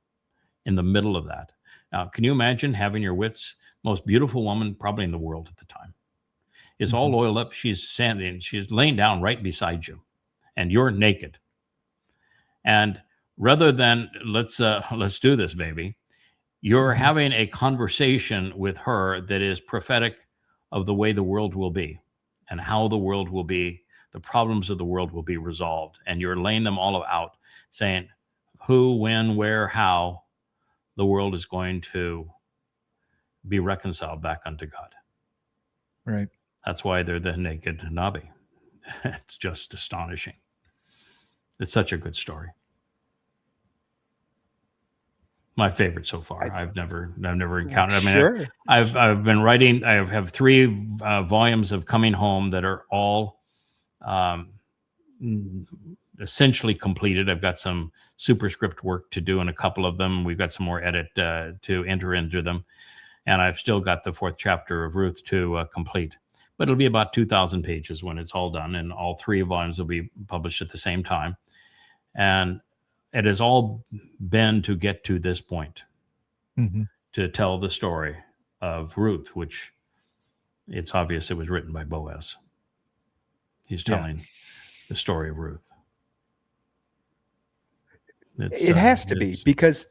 in the middle of that. Now, can you imagine having your wits, most beautiful woman probably in the world at the time, is all oiled up. She's standing, she's laying down right beside you, and you're naked. And rather than let's do this, baby, you're having a conversation with her that is prophetic of the way the world will be and how the world will be, the problems of the world will be resolved. And you're laying them all out, saying who, when, where, how the world is going to be reconciled back unto God. Right. That's why they're the naked Nabi. It's just astonishing. It's such a good story. My favorite so far. I've never encountered. Sure. I've been writing. I have 3 volumes of Coming Home that are all essentially completed. I've got some superscript work to do in a couple of them. We've got some more edit to enter into them, and I've still got the 4th chapter of Ruth to complete. But it'll be about 2,000 pages when it's all done, and all 3 volumes will be published at the same time. And it has all been to get to this point, to tell the story of Ruth, which it's obvious it was written by Boaz. He's telling the story of Ruth. It has to be, because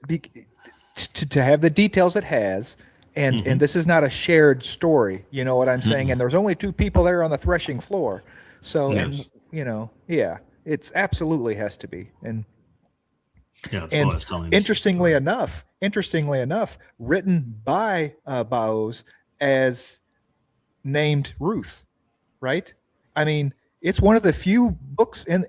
to have the details it has, and this is not a shared story, you know what I'm saying? And there's only 2 people there on the threshing floor. So, Yes. it's absolutely has to be. And Yeah, and Boaz telling the interestingly enough, written by Boaz as named Ruth, right? I mean, it's one of the few books in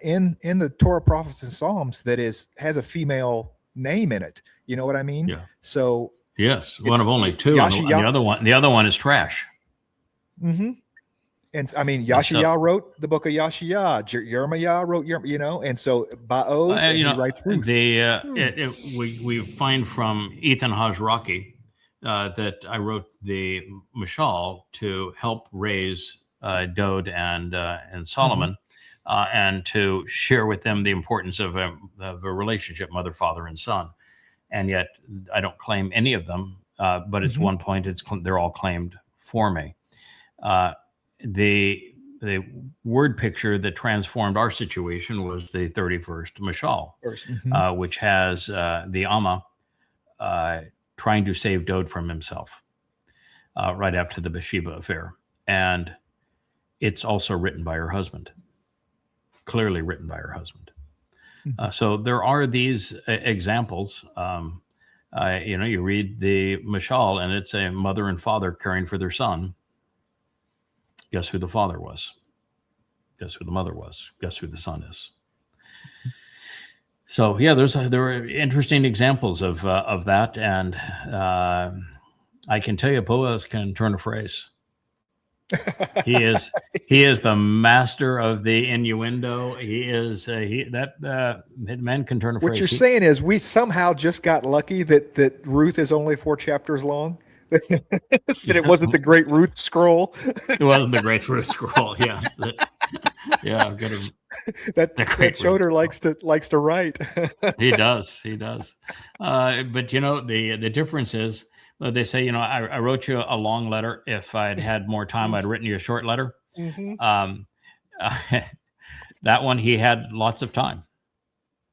the Torah, Prophets, and Psalms that has a female name in it. You know what I mean? Yeah. So yes, one of only 2. And the other one is trash. And I mean, Yashayahu wrote the book of Yashayahu. Jeremiah wrote, and so Boaz, and he writes Ruth. We find from Ethan Hajraki that I wrote the Mashal to help raise Dode and Solomon, and to share with them the importance of a relationship, mother, father, and son. And yet, I don't claim any of them, but at one point, they're all claimed for me. The the word picture that transformed our situation was the 31st Mashal, which has the Amma trying to save Dode from himself right after the Bathsheba affair. And it's also written by her husband, clearly written by her husband. So there are these examples. You read the Mashal, and it's a mother and father caring for their son. Guess who the father was? Guess who the mother was? Guess who the son is? So yeah, there are interesting examples of that, and I can tell you, Boaz can turn a phrase. He is the master of the innuendo. He is that man can turn a phrase. What you're saying is we somehow just got lucky that Ruth is only 4 chapters long. That it wasn't the Great Ruth Scroll. It wasn't the Great Ruth Scroll. Yes. I've got that Schroeder likes to write. He does. But the difference is, they say, I wrote you a long letter. If I'd had more time, I'd written you a short letter. That one, he had lots of time.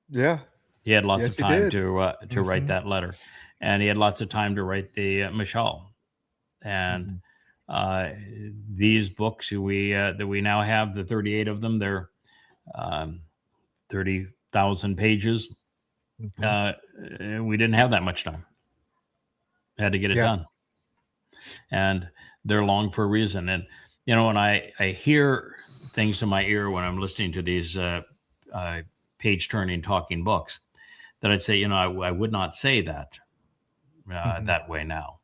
Yeah. He had lots of time to write that letter. And he had lots of time to write the Mashal. And these books that we now have, the 38 of them, they're 30,000 pages. We didn't have that much time. Had to get it done. And they're long for a reason. And, when I hear things in my ear when I'm listening to these page-turning talking books, that I'd say, I would not say that that way now.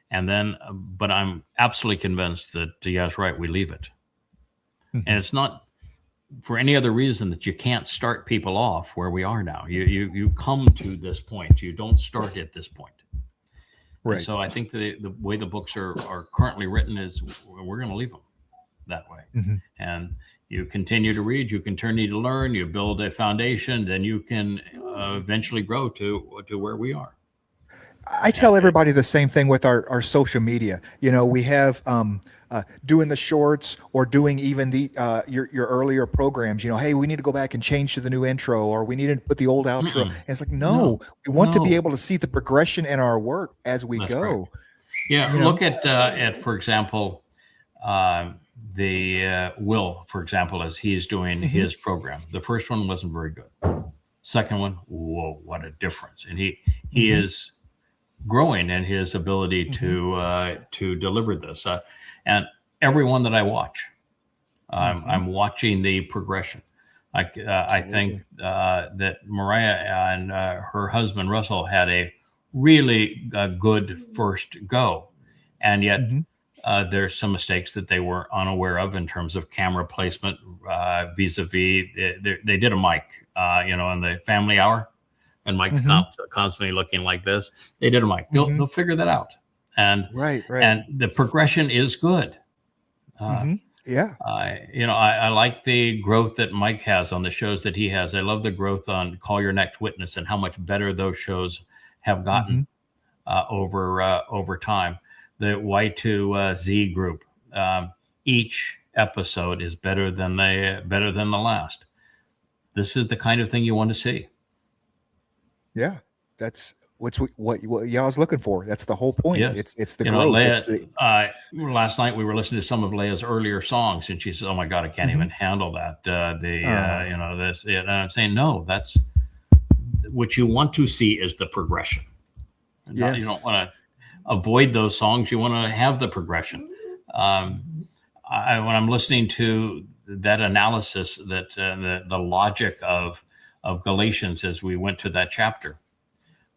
And then, but I'm absolutely convinced that, yes, right, we leave it. And it's not for any other reason that you can't start people off where we are now. You come to this point. You don't start at this point. Right. And so I think the way the books are currently written is we're going to leave them that way. And you continue to read, you continue to learn, you build a foundation, then you can eventually grow to where we are. I tell everybody the same thing with our social media. We have doing the shorts or doing even the your earlier programs. Hey, we need to go back and change to the new intro, or we need to put the old outro. And it's like, no, we want to be able to see the progression in our work as we go. Right. Yeah, look at for example, the Will, for example, as he's doing his program. The first one wasn't very good. Second one, whoa, what a difference! And he is growing in his ability to deliver this. And everyone that I watch, I'm watching the progression. I think that Mariah and her husband Russell had a really good first go, and yet there's some mistakes that they were unaware of in terms of camera placement vis-a-vis. They did a mic, in the family hour. And Mike's constantly looking like this. They did a mic. They'll figure that out. And right. And the progression is good. Yeah. I like the growth that Mike has on the shows that he has. I love the growth on Call Your Next Witness and how much better those shows have gotten over time. The Y2Z group, each episode is better than the last. This is the kind of thing you want to see. Yeah, that's what y'all's looking for. That's the whole point. Yes. It's the growth. Leah, last night we were listening to some of Leah's earlier songs, and she says, "Oh my God, I can't even handle that." This. And I'm saying, no, that's what you want to see is the progression. Yes. You don't want to avoid those songs. You want to have the progression. When I'm listening to that analysis, that the logic of Galatians as we went to that chapter.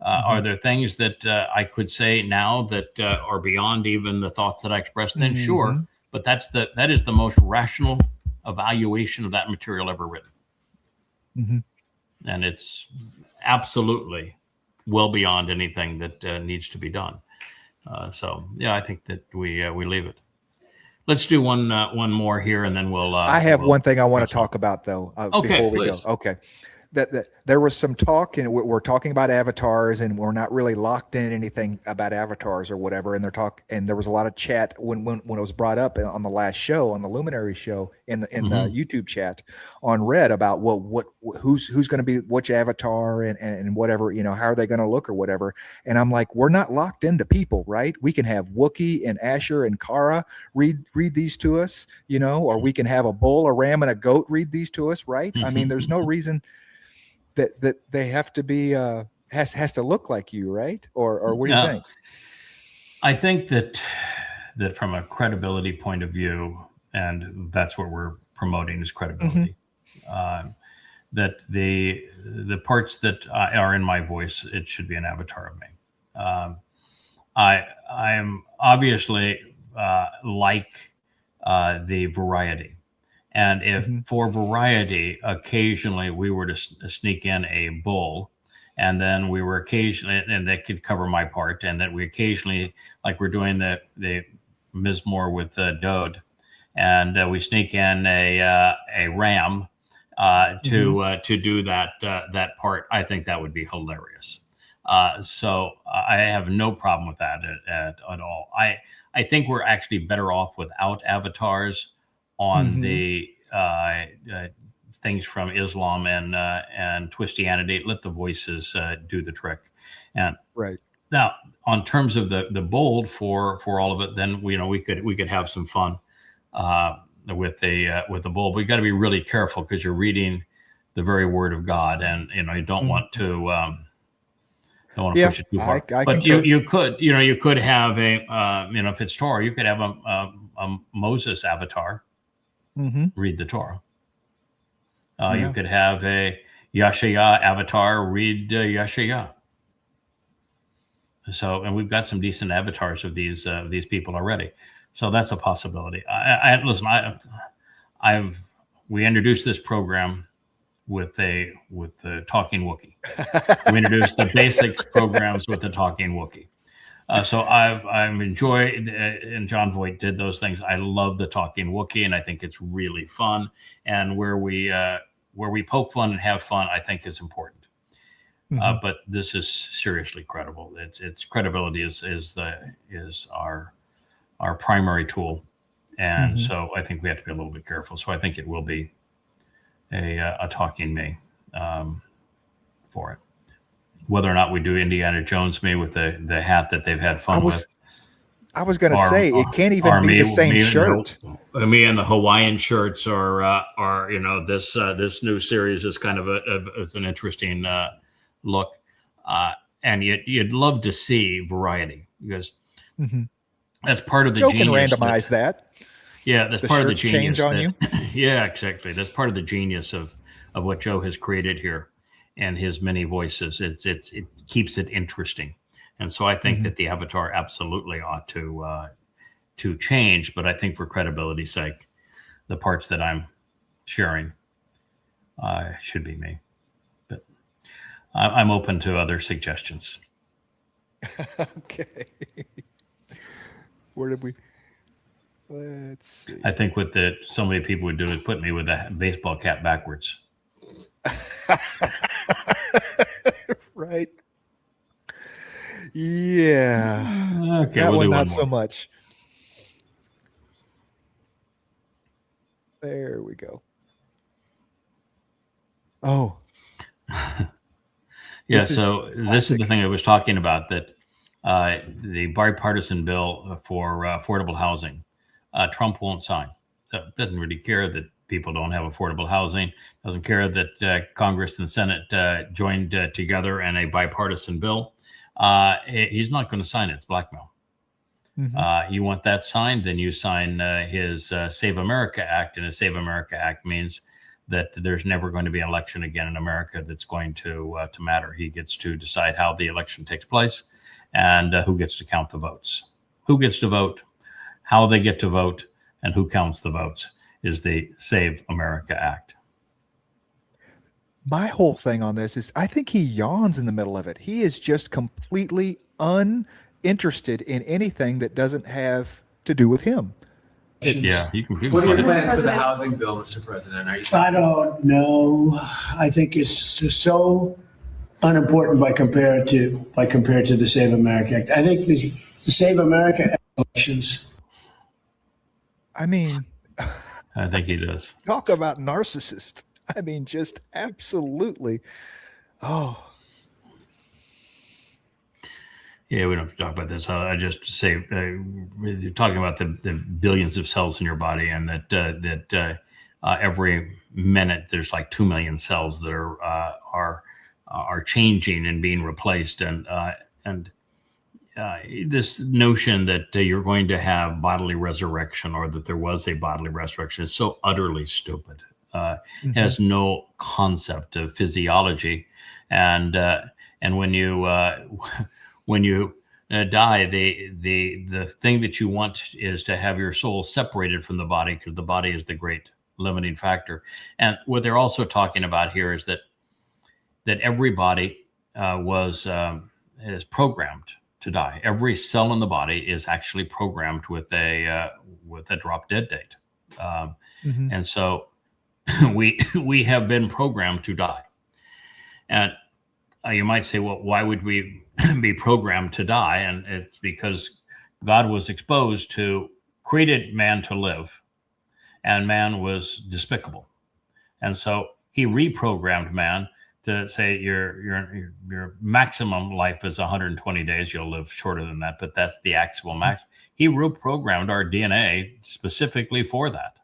Are there things that I could say now that are beyond even the thoughts that I expressed then? Sure, but that is the most rational evaluation of that material ever written. And it's absolutely well beyond anything that needs to be done. I think that we leave it. Let's do one more here, and then we'll. I have one thing I want to talk about though. Okay, before we please. go. Okay. that there was some talk, and we're talking about avatars, and we're not really locked in anything about avatars or whatever. And there was a lot of chat when it was brought up on the last show, on the Luminary show, in the YouTube chat on Red about who's going to be which avatar and whatever, how are they going to look or whatever. And I'm like, we're not locked into people, right? We can have Wookiee and Asher and Kara read these to us, or we can have a bull, a ram, and a goat read these to us, right? I mean, there's no reason that they have to be has to look like you, right? Or what do you think? I think that from a credibility point of view, and that's what we're promoting is credibility. That the parts that are in my voice, it should be an avatar of me. I am obviously like the variety. And if for variety, occasionally we were to sneak in a bull, and then we were occasionally, and that could cover my part, and that we occasionally, like we're doing the Mizmor with Dode, and we sneak in a ram to do that part, I think that would be hilarious. So I have no problem with that at all. I think we're actually better off without avatars on the things from Islam and Twistianity. Let the voices do the trick. And right now, on terms of the bold for all of it, then we could have some fun with the bold. We got to be really careful because you're reading the very word of God, and you don't want to. Don't want to push it too far. But you could have a if it's Torah, you could have a Moses avatar. Read the Torah. You could have a Yashaya avatar read Yashaya. So, and we've got some decent avatars of these people already. So that's a possibility. Listen. We introduced this program with the Talking Wookiee. We introduced the basics programs with the Talking Wookiee. So I've enjoyed, and John Voight did those things. I love the Talking Wookiee, and I think it's really fun. And where we poke fun and have fun, I think is important. But this is seriously credible. Its credibility is our primary tool, and so I think we have to be a little bit careful. So I think it will be a Talking me for it. Whether or not we do Indiana Jones me with the hat that they've had fun with. I was going to say it can't even be the same shirt. Me and the Hawaiian shirts are this new series is kind of is an interesting look, and you'd love to see variety because that's part of the Joe genius. Can randomize that. Yeah, that's part of the genius. Change on you. Yeah, exactly. That's part of the genius of what Joe has created here. And his many voices, it keeps it interesting, and so I think that the avatar absolutely ought to change. But I think for credibility's sake, the parts that I'm sharing should be me. But I'm open to other suggestions. Okay. Where did we? Let's see. I think what so many people would do is put me with a baseball cap backwards. Right. Yeah. Okay, that we'll one do not one so more. much. There we go. Oh. Yeah, so this is the thing I was talking about, that the bipartisan bill for affordable housing, Trump won't sign. So doesn't really care that people don't have affordable housing, doesn't care that Congress and the Senate joined together in a bipartisan bill. He's not going to sign it. It's blackmail. You want that signed, then you sign his Save America Act, and his Save America Act means that there's never going to be an election again in America that's going to matter. He gets to decide how the election takes place and who gets to count the votes. Who gets to vote, how they get to vote, and who counts the votes is the Save America Act. My whole thing on this is I think he yawns in the middle of it. He is just completely uninterested in anything that doesn't have to do with him. Yeah, you can. What are your plans for the housing bill, Mr. President? Are you? I don't know. I think it's so unimportant by compared to the Save America Act. I think the Save America elections. I mean, I think he does. Talk about narcissist. I mean, just absolutely. Oh. Yeah, we don't have to talk about this. I just say you're talking about the billions of cells in your body, and that every minute there's like 2 million cells that are changing and being replaced, and this notion that you're going to have bodily resurrection, or that there was a bodily resurrection, is so utterly stupid. It has no concept of physiology, and when you die, the thing that you want is to have your soul separated from the body, because the body is the great limiting factor. And what they're also talking about here is that everybody is programmed to die. Every cell in the body is actually programmed with a drop dead date, and so we have been programmed to die. And you might say, well, why would we be programmed to die? And it's because God was exposed to created man to live, and man was despicable, and so he reprogrammed man to say your maximum life is 120 days. You'll live shorter than that, but that's the actual max. He reprogrammed our DNA specifically for that,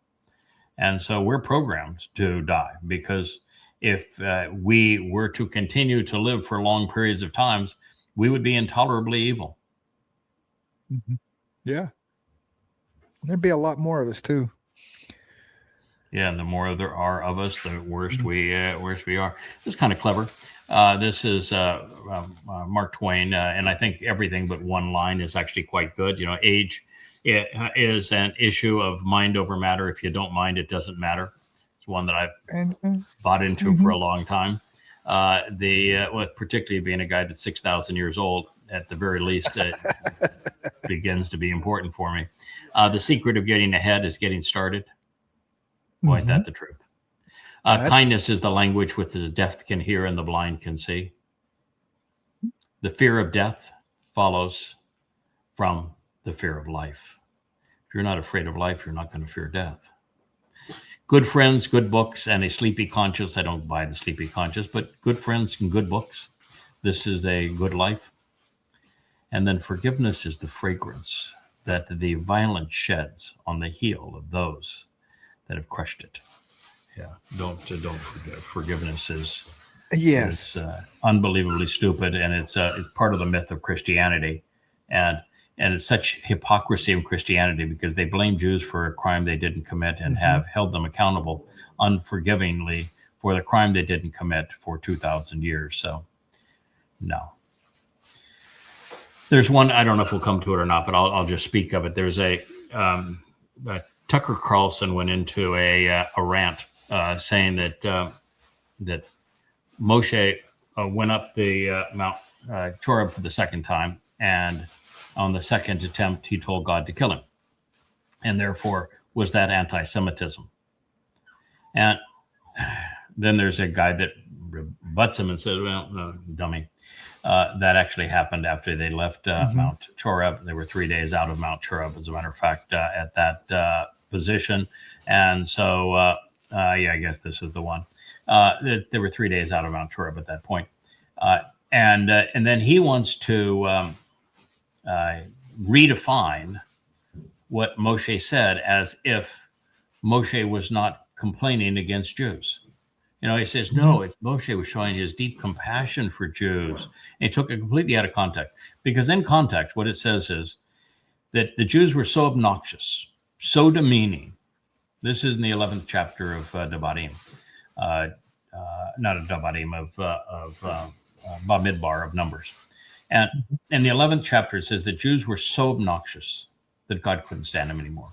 and so we're programmed to die, because if we were to continue to live for long periods of times, we would be intolerably evil. Yeah. There'd be a lot more of us too. Yeah, and the more there are of us, the worse we are. This is kind of clever. This is Mark Twain, and I think everything but one line is actually quite good. You know, age is an issue of mind over matter. If you don't mind, it doesn't matter. It's one that I've bought into for a long time. Particularly being a guy that's 6,000 years old, at the very least, begins to be important for me. The secret of getting ahead is getting started. Boy, ain't that the truth. Kindness is the language which the deaf can hear and the blind can see. The fear of death follows from the fear of life. If you're not afraid of life, you're not going to fear death. Good friends, good books, and a sleepy conscience. I don't buy the sleepy conscience, but good friends and good books. This is a good life. And then forgiveness is the fragrance that the violent sheds on the heel of those that have crushed it. Yeah, don't forget. Forgiveness is unbelievably stupid, and it's part of the myth of Christianity, and it's such hypocrisy of Christianity, because they blame Jews for a crime they didn't commit and have held them accountable unforgivingly for the crime they didn't commit for 2,000 years. So, no. There's one, I don't know if we'll come to it or not, but I'll just speak of it. There's a Tucker Carlson went into a rant saying that that Moshe went up the Mount Choreb for the second time, and on the second attempt, he told God to kill him, and therefore was that anti-Semitism. And then there's a guy that rebuts him and says, "Well, no, dummy." That actually happened after they left Mount Choreb. They were 3 days out of Mount Choreb, as a matter of fact, at that position. And so, I guess this is the one. They were 3 days out of Mount Choreb at that point. And then he wants to redefine what Moshe said, as if Moshe was not complaining against Jews. You know, he says, no, Moshe was showing his deep compassion for Jews. And he took it completely out of context, because in context, what it says is that the Jews were so obnoxious, so demeaning. This is in the 11th chapter of Devarim, not of Devarim, of Bamidbar, of Numbers. And in the 11th chapter, it says that Jews were so obnoxious that God couldn't stand them anymore,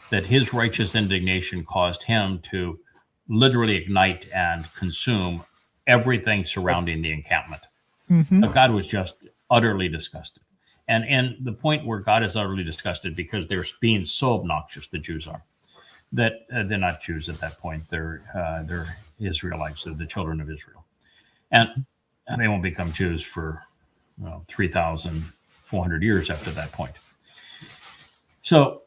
that his righteous indignation caused him to literally ignite and consume everything surrounding the encampment. So God was just utterly disgusted. And the point where God is utterly disgusted because they're being so obnoxious, the Jews are, that they're not Jews at that point. They're Israelites, they're the children of Israel. And they won't become Jews for 3,400 years after that point. So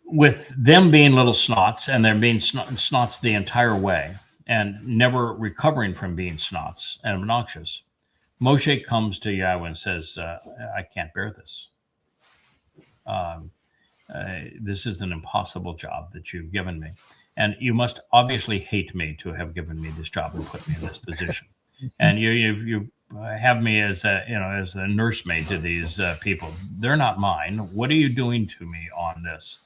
with them being little snots, and they're being snots the entire way and never recovering from being snots and obnoxious, Moshe comes to Yahweh and says, I can't bear this. This is an impossible job that you've given me. And you must obviously hate me to have given me this job and put me in this position. And you have me as a nursemaid to these people. They're not mine. What are you doing to me on this?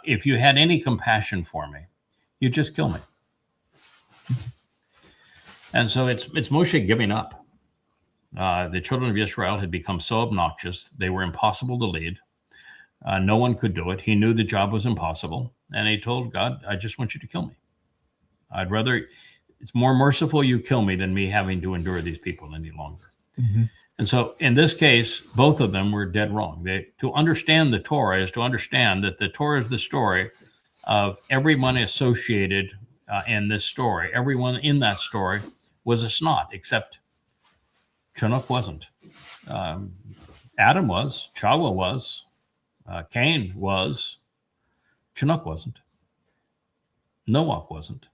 If you had any compassion for me, you'd just kill me. And so it's Moshe giving up. The children of Israel had become so obnoxious, they were impossible to lead. No one could do it. He knew the job was impossible. And he told God, I just want you to kill me. It's more merciful you kill me than me having to endure these people any longer. Mm-hmm. And so in this case, both of them were dead wrong. To understand the Torah is to understand that the Torah is the story of everyone associated in this story. Everyone in that story was a snot, except Chinook wasn't. Adam was, Chawah was, Cain was, Chinook wasn't. Noach wasn't.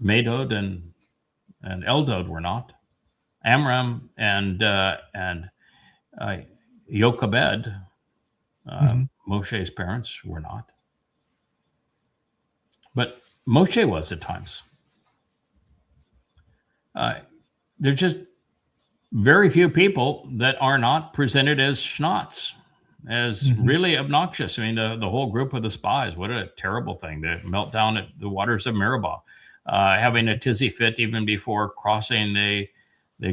Medod and Eldod were not. Amram and Jochebed, Moshe's parents, were not. But Moshe was at times. There's just very few people that are not presented as schnots, as really obnoxious. I mean, the whole group of the spies, what a terrible thing to melt down at the waters of Meribah, having a tizzy fit even before crossing the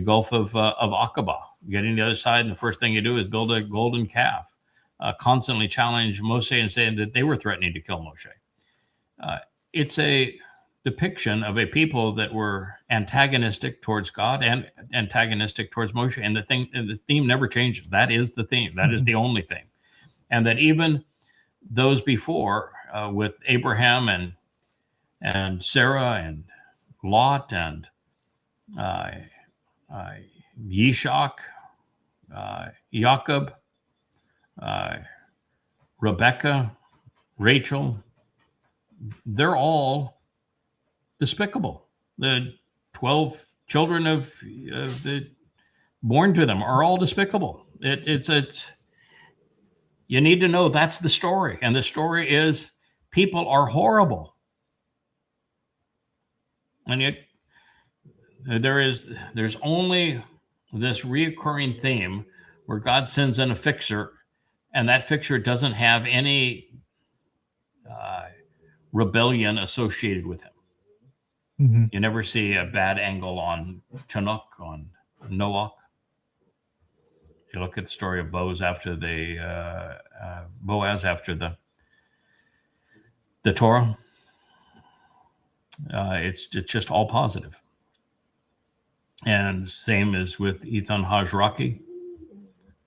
Gulf of Aqaba, getting to the other side, and the first thing you do is build a golden calf, constantly challenge Moshe and saying that they were threatening to kill Moshe. It's a depiction of a people that were antagonistic towards God and antagonistic towards Moshe. And the theme never changes. That is the theme. That is the only thing. And that even those before, with Abraham and Sarah and Lot and Yishak, Jacob, Rebecca, Rachel, they're all despicable. The 12 children of the born to them are all despicable. It's you need to know that's the story, and the story is people are horrible, and yet there's only this reoccurring theme where God sends in a fixer, and that fixer doesn't have any rebellion associated with him. Mm-hmm. You never see a bad angle on Chinook, on Noach. You look at the story of Boaz after the Torah. It's just all positive. And same as with Ethan Hajraki.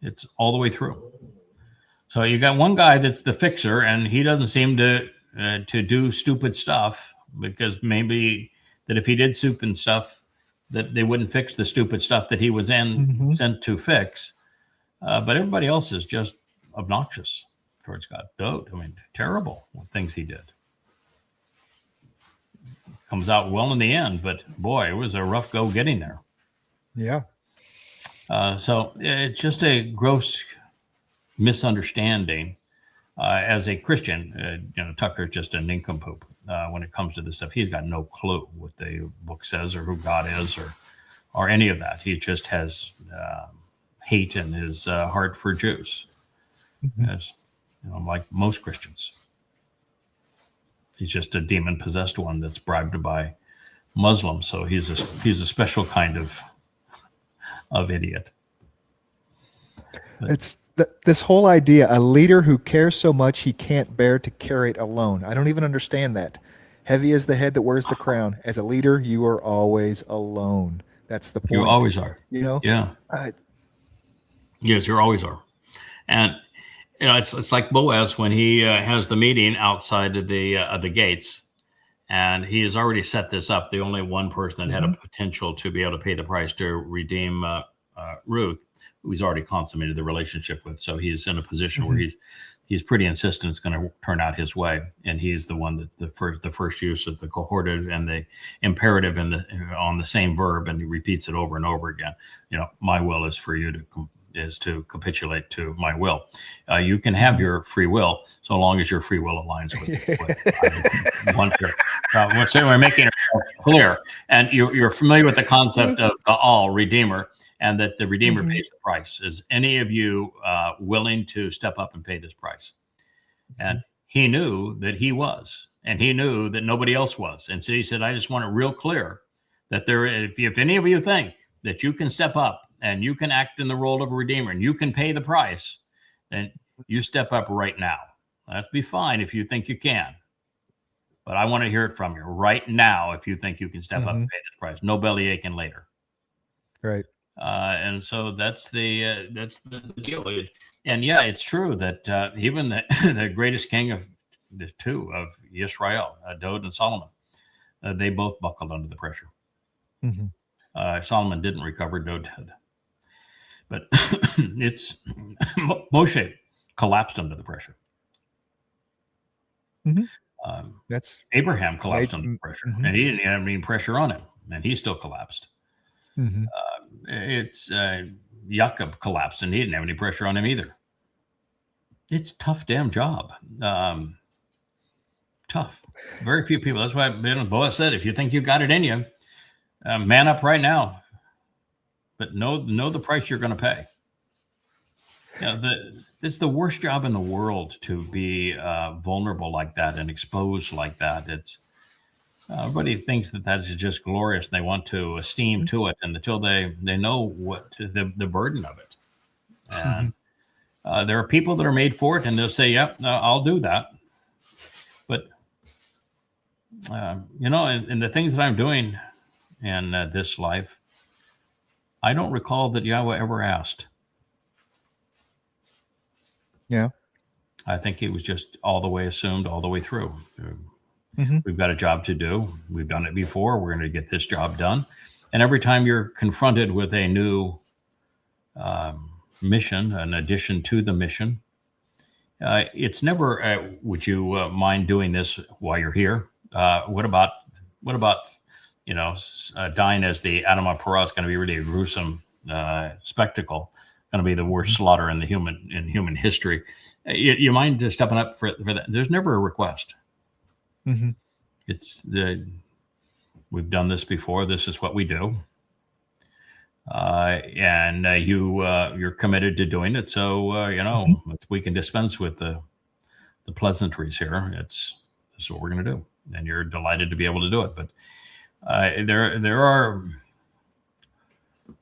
It's all the way through. So you got one guy that's the fixer, and he doesn't seem to do stupid stuff, because maybe that if he did stupid stuff, that they wouldn't fix the stupid stuff that he was sent to fix. But everybody else is just obnoxious towards God. Terrible things he did. Comes out well in the end, but boy, it was a rough go getting there. Yeah. So it's just a gross misunderstanding. As a Christian, Tucker's just a nincompoop when it comes to this stuff. He's got no clue what the book says or who God is or any of that. He just has hate in his heart for Jews, as like most Christians. He's just a demon-possessed one that's bribed by Muslims. So he's a special kind of idiot. It's this whole idea, a leader who cares so much he can't bear to carry it alone. I don't even understand that. Heavy is the head that wears the crown. As a leader, you are always alone. That's the point. You always are. You know? Yeah. Yes, you always are. And you know, it's like Boaz when he has the meeting outside of the gates, and he has already set this up. The only one person that had a potential to be able to pay the price to redeem Ruth, who he's already consummated the relationship with. So he's in a position where he's pretty insistent it's going to turn out his way, and he's the one that the first use of the cohortive and the imperative on the same verb, and he repeats it over and over again. You know, my will is for you to capitulate to my will. You can have your free will so long as your free will aligns with what I want to. So we're making it clear, and you're familiar with the concept of Gaal, Redeemer, and that the Redeemer pays the price. Is any of you willing to step up and pay this price? And he knew that he was, and he knew that nobody else was. And so he said, I just want it real clear that if any of you think that you can step up and you can act in the role of a Redeemer and you can pay the price, then you step up right now. That'd be fine if you think you can. But I want to hear it from you right now if you think you can step up and pay this price. No belly aching later. Right. And so that's the deal. And yeah, it's true that even the greatest king of the two of Israel, David and Solomon, they both buckled under the pressure. Solomon didn't recover, David did. But it's Moshe collapsed under the pressure. That's Abraham collapsed under the pressure, and he didn't have any pressure on him, and he still collapsed. It's Jacob collapsed, and he didn't have any pressure on him either. It's a tough damn job. Tough. Very few people. That's why Boaz said, if you think you got it in you, man up right now. But know the price you're going to pay. It's the worst job in the world to be vulnerable like that and exposed like that. It's everybody thinks that is just glorious, and they want to esteem to it, and until they know what the burden of it. And there are people that are made for it, and they'll say, "Yep, I'll do that." But in the things that I'm doing in this life, I don't recall that Yahweh ever asked. Yeah. I think it was just all the way assumed all the way through. We've got a job to do. We've done it before. We're going to get this job done. And every time you're confronted with a new mission, an addition to the mission, it's never, would you mind doing this while you're here? What about dying as the Adamah Parah is going to be really a gruesome spectacle, going to be the worst slaughter in human history. You mind stepping up for that? There's never a request. It's we've done this before. This is what we do, and you're committed to doing it. So we can dispense with the pleasantries here. This is what we're going to do, and you're delighted to be able to do it. But there are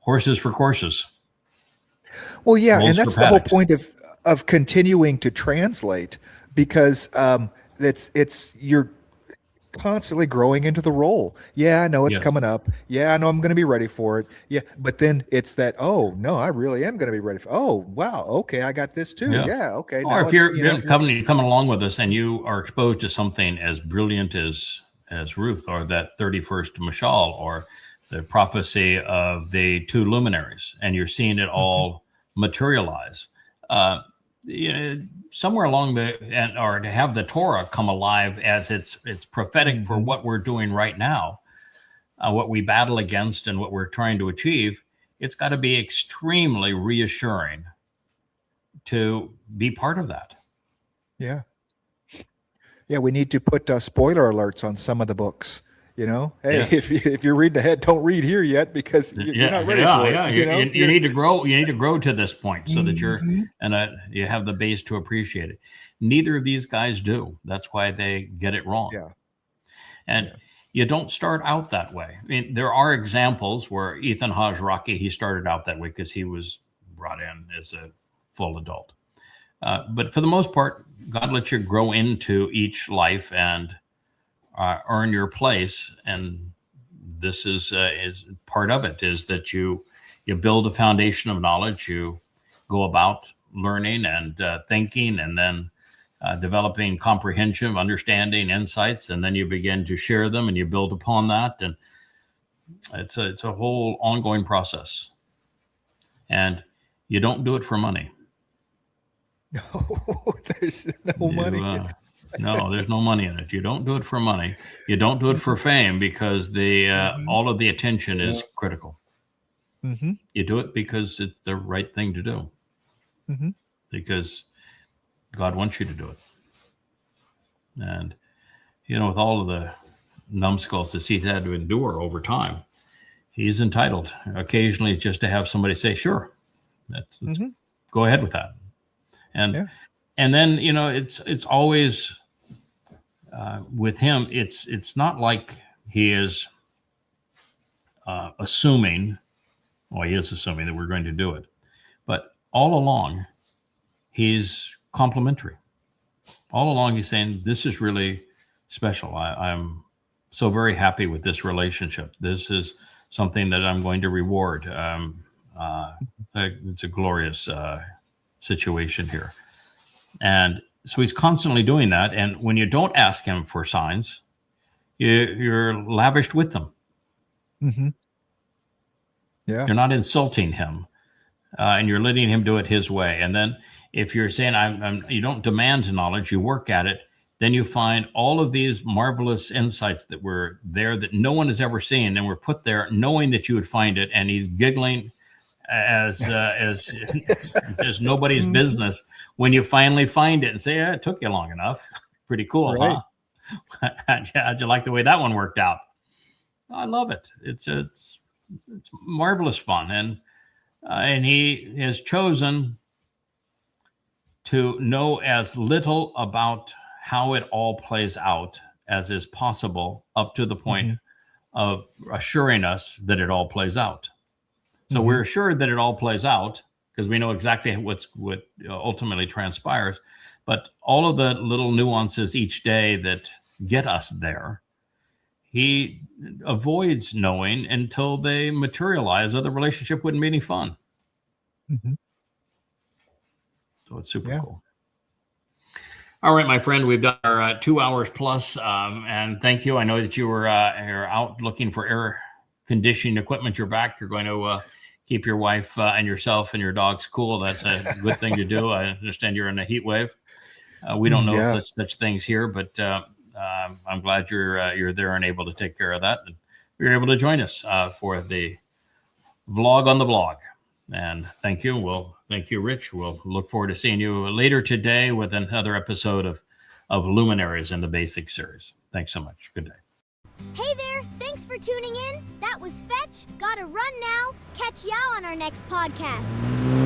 horses for courses. Well, yeah, Bulls and that's for the whole paddocks. point of continuing to translate, because you're constantly growing into the role. Yeah, I know it's coming up. Yeah, I know I'm going to be ready for it. Yeah, but then it's that, oh no, I really am going to be ready for. Oh wow, okay, I got this too. Yeah, okay. Or now if you're coming along with us and you are exposed to something as brilliant as Ruth, or that 31st Mashal, or the prophecy of the two luminaries, and you're seeing it all materialize. Somewhere along or to have the Torah come alive as it's prophetic for what we're doing right now, what we battle against and what we're trying to achieve, it's got to be extremely reassuring to be part of that. Yeah. Yeah, we need to put spoiler alerts on some of the books. Hey, Yes. if you're reading ahead, don't read here yet because you're not ready for it. You need to grow. You need to grow to this point so that you have the base to appreciate it. Neither of these guys do. That's why they get it wrong. Yeah. And you don't start out that way. I mean, there are examples where Ethan Hajraki, he started out that way because he was brought in as a full adult. But for the most part, God lets you grow into each life and earn your place and this is part of it, is that you build a foundation of knowledge. You go about learning and thinking, and then developing comprehension, understanding, insights, and then you begin to share them and you build upon that. And it's a whole ongoing process. And you don't do it for money. No, there's no money. No, there's no money in it. You don't do it for money. You don't do it for fame, because all of the attention is critical. Mm-hmm. You do it because it's the right thing to do. Mm-hmm. Because God wants you to do it. And, with all of the numbskulls that he's had to endure over time, he's entitled occasionally just to have somebody say, sure, let's go ahead with that. And then, it's always with him, it's not like he is assuming, he is assuming that we're going to do it. But all along, he's complimentary. All along, he's saying, this is really special. I'm so very happy with this relationship. This is something that I'm going to reward. It's a glorious situation here. And so he's constantly doing that. And when you don't ask him for signs, you're lavished with them. Mm-hmm. Yeah. You're not insulting him, and you're letting him do it his way. And then if you're saying you don't demand knowledge, you work at it, then you find all of these marvelous insights that were there that no one has ever seen, and were put there knowing that you would find it. And he's giggling as nobody's business when you finally find it and say, it took you long enough. Pretty cool, right. Huh? How'd you like the way that one worked out? I love it. It's marvelous fun. And he has chosen to know as little about how it all plays out as is possible, up to the point of assuring us that it all plays out. So we're assured that it all plays out because we know exactly what ultimately transpires. But all of the little nuances each day that get us there, he avoids knowing until they materialize, or the relationship wouldn't be any fun. Mm-hmm. So it's super cool. All right, my friend, we've done our 2 hours plus, and thank you. I know that you're out looking for air conditioning equipment. You're back. You're going to keep your wife and yourself and your dogs cool. That's a good thing to do. I understand you're in a heat wave. We don't know if there's such things here, but I'm glad you're there and able to take care of that. And you're able to join us for the vlog on the blog. And thank you. Thank you, Rich. We'll look forward to seeing you later today with another episode of Luminaries in the Basic series. Thanks so much. Good day. Hey there. Thanks for tuning in. That was Fetch. Gotta run now. Catch y'all on our next podcast.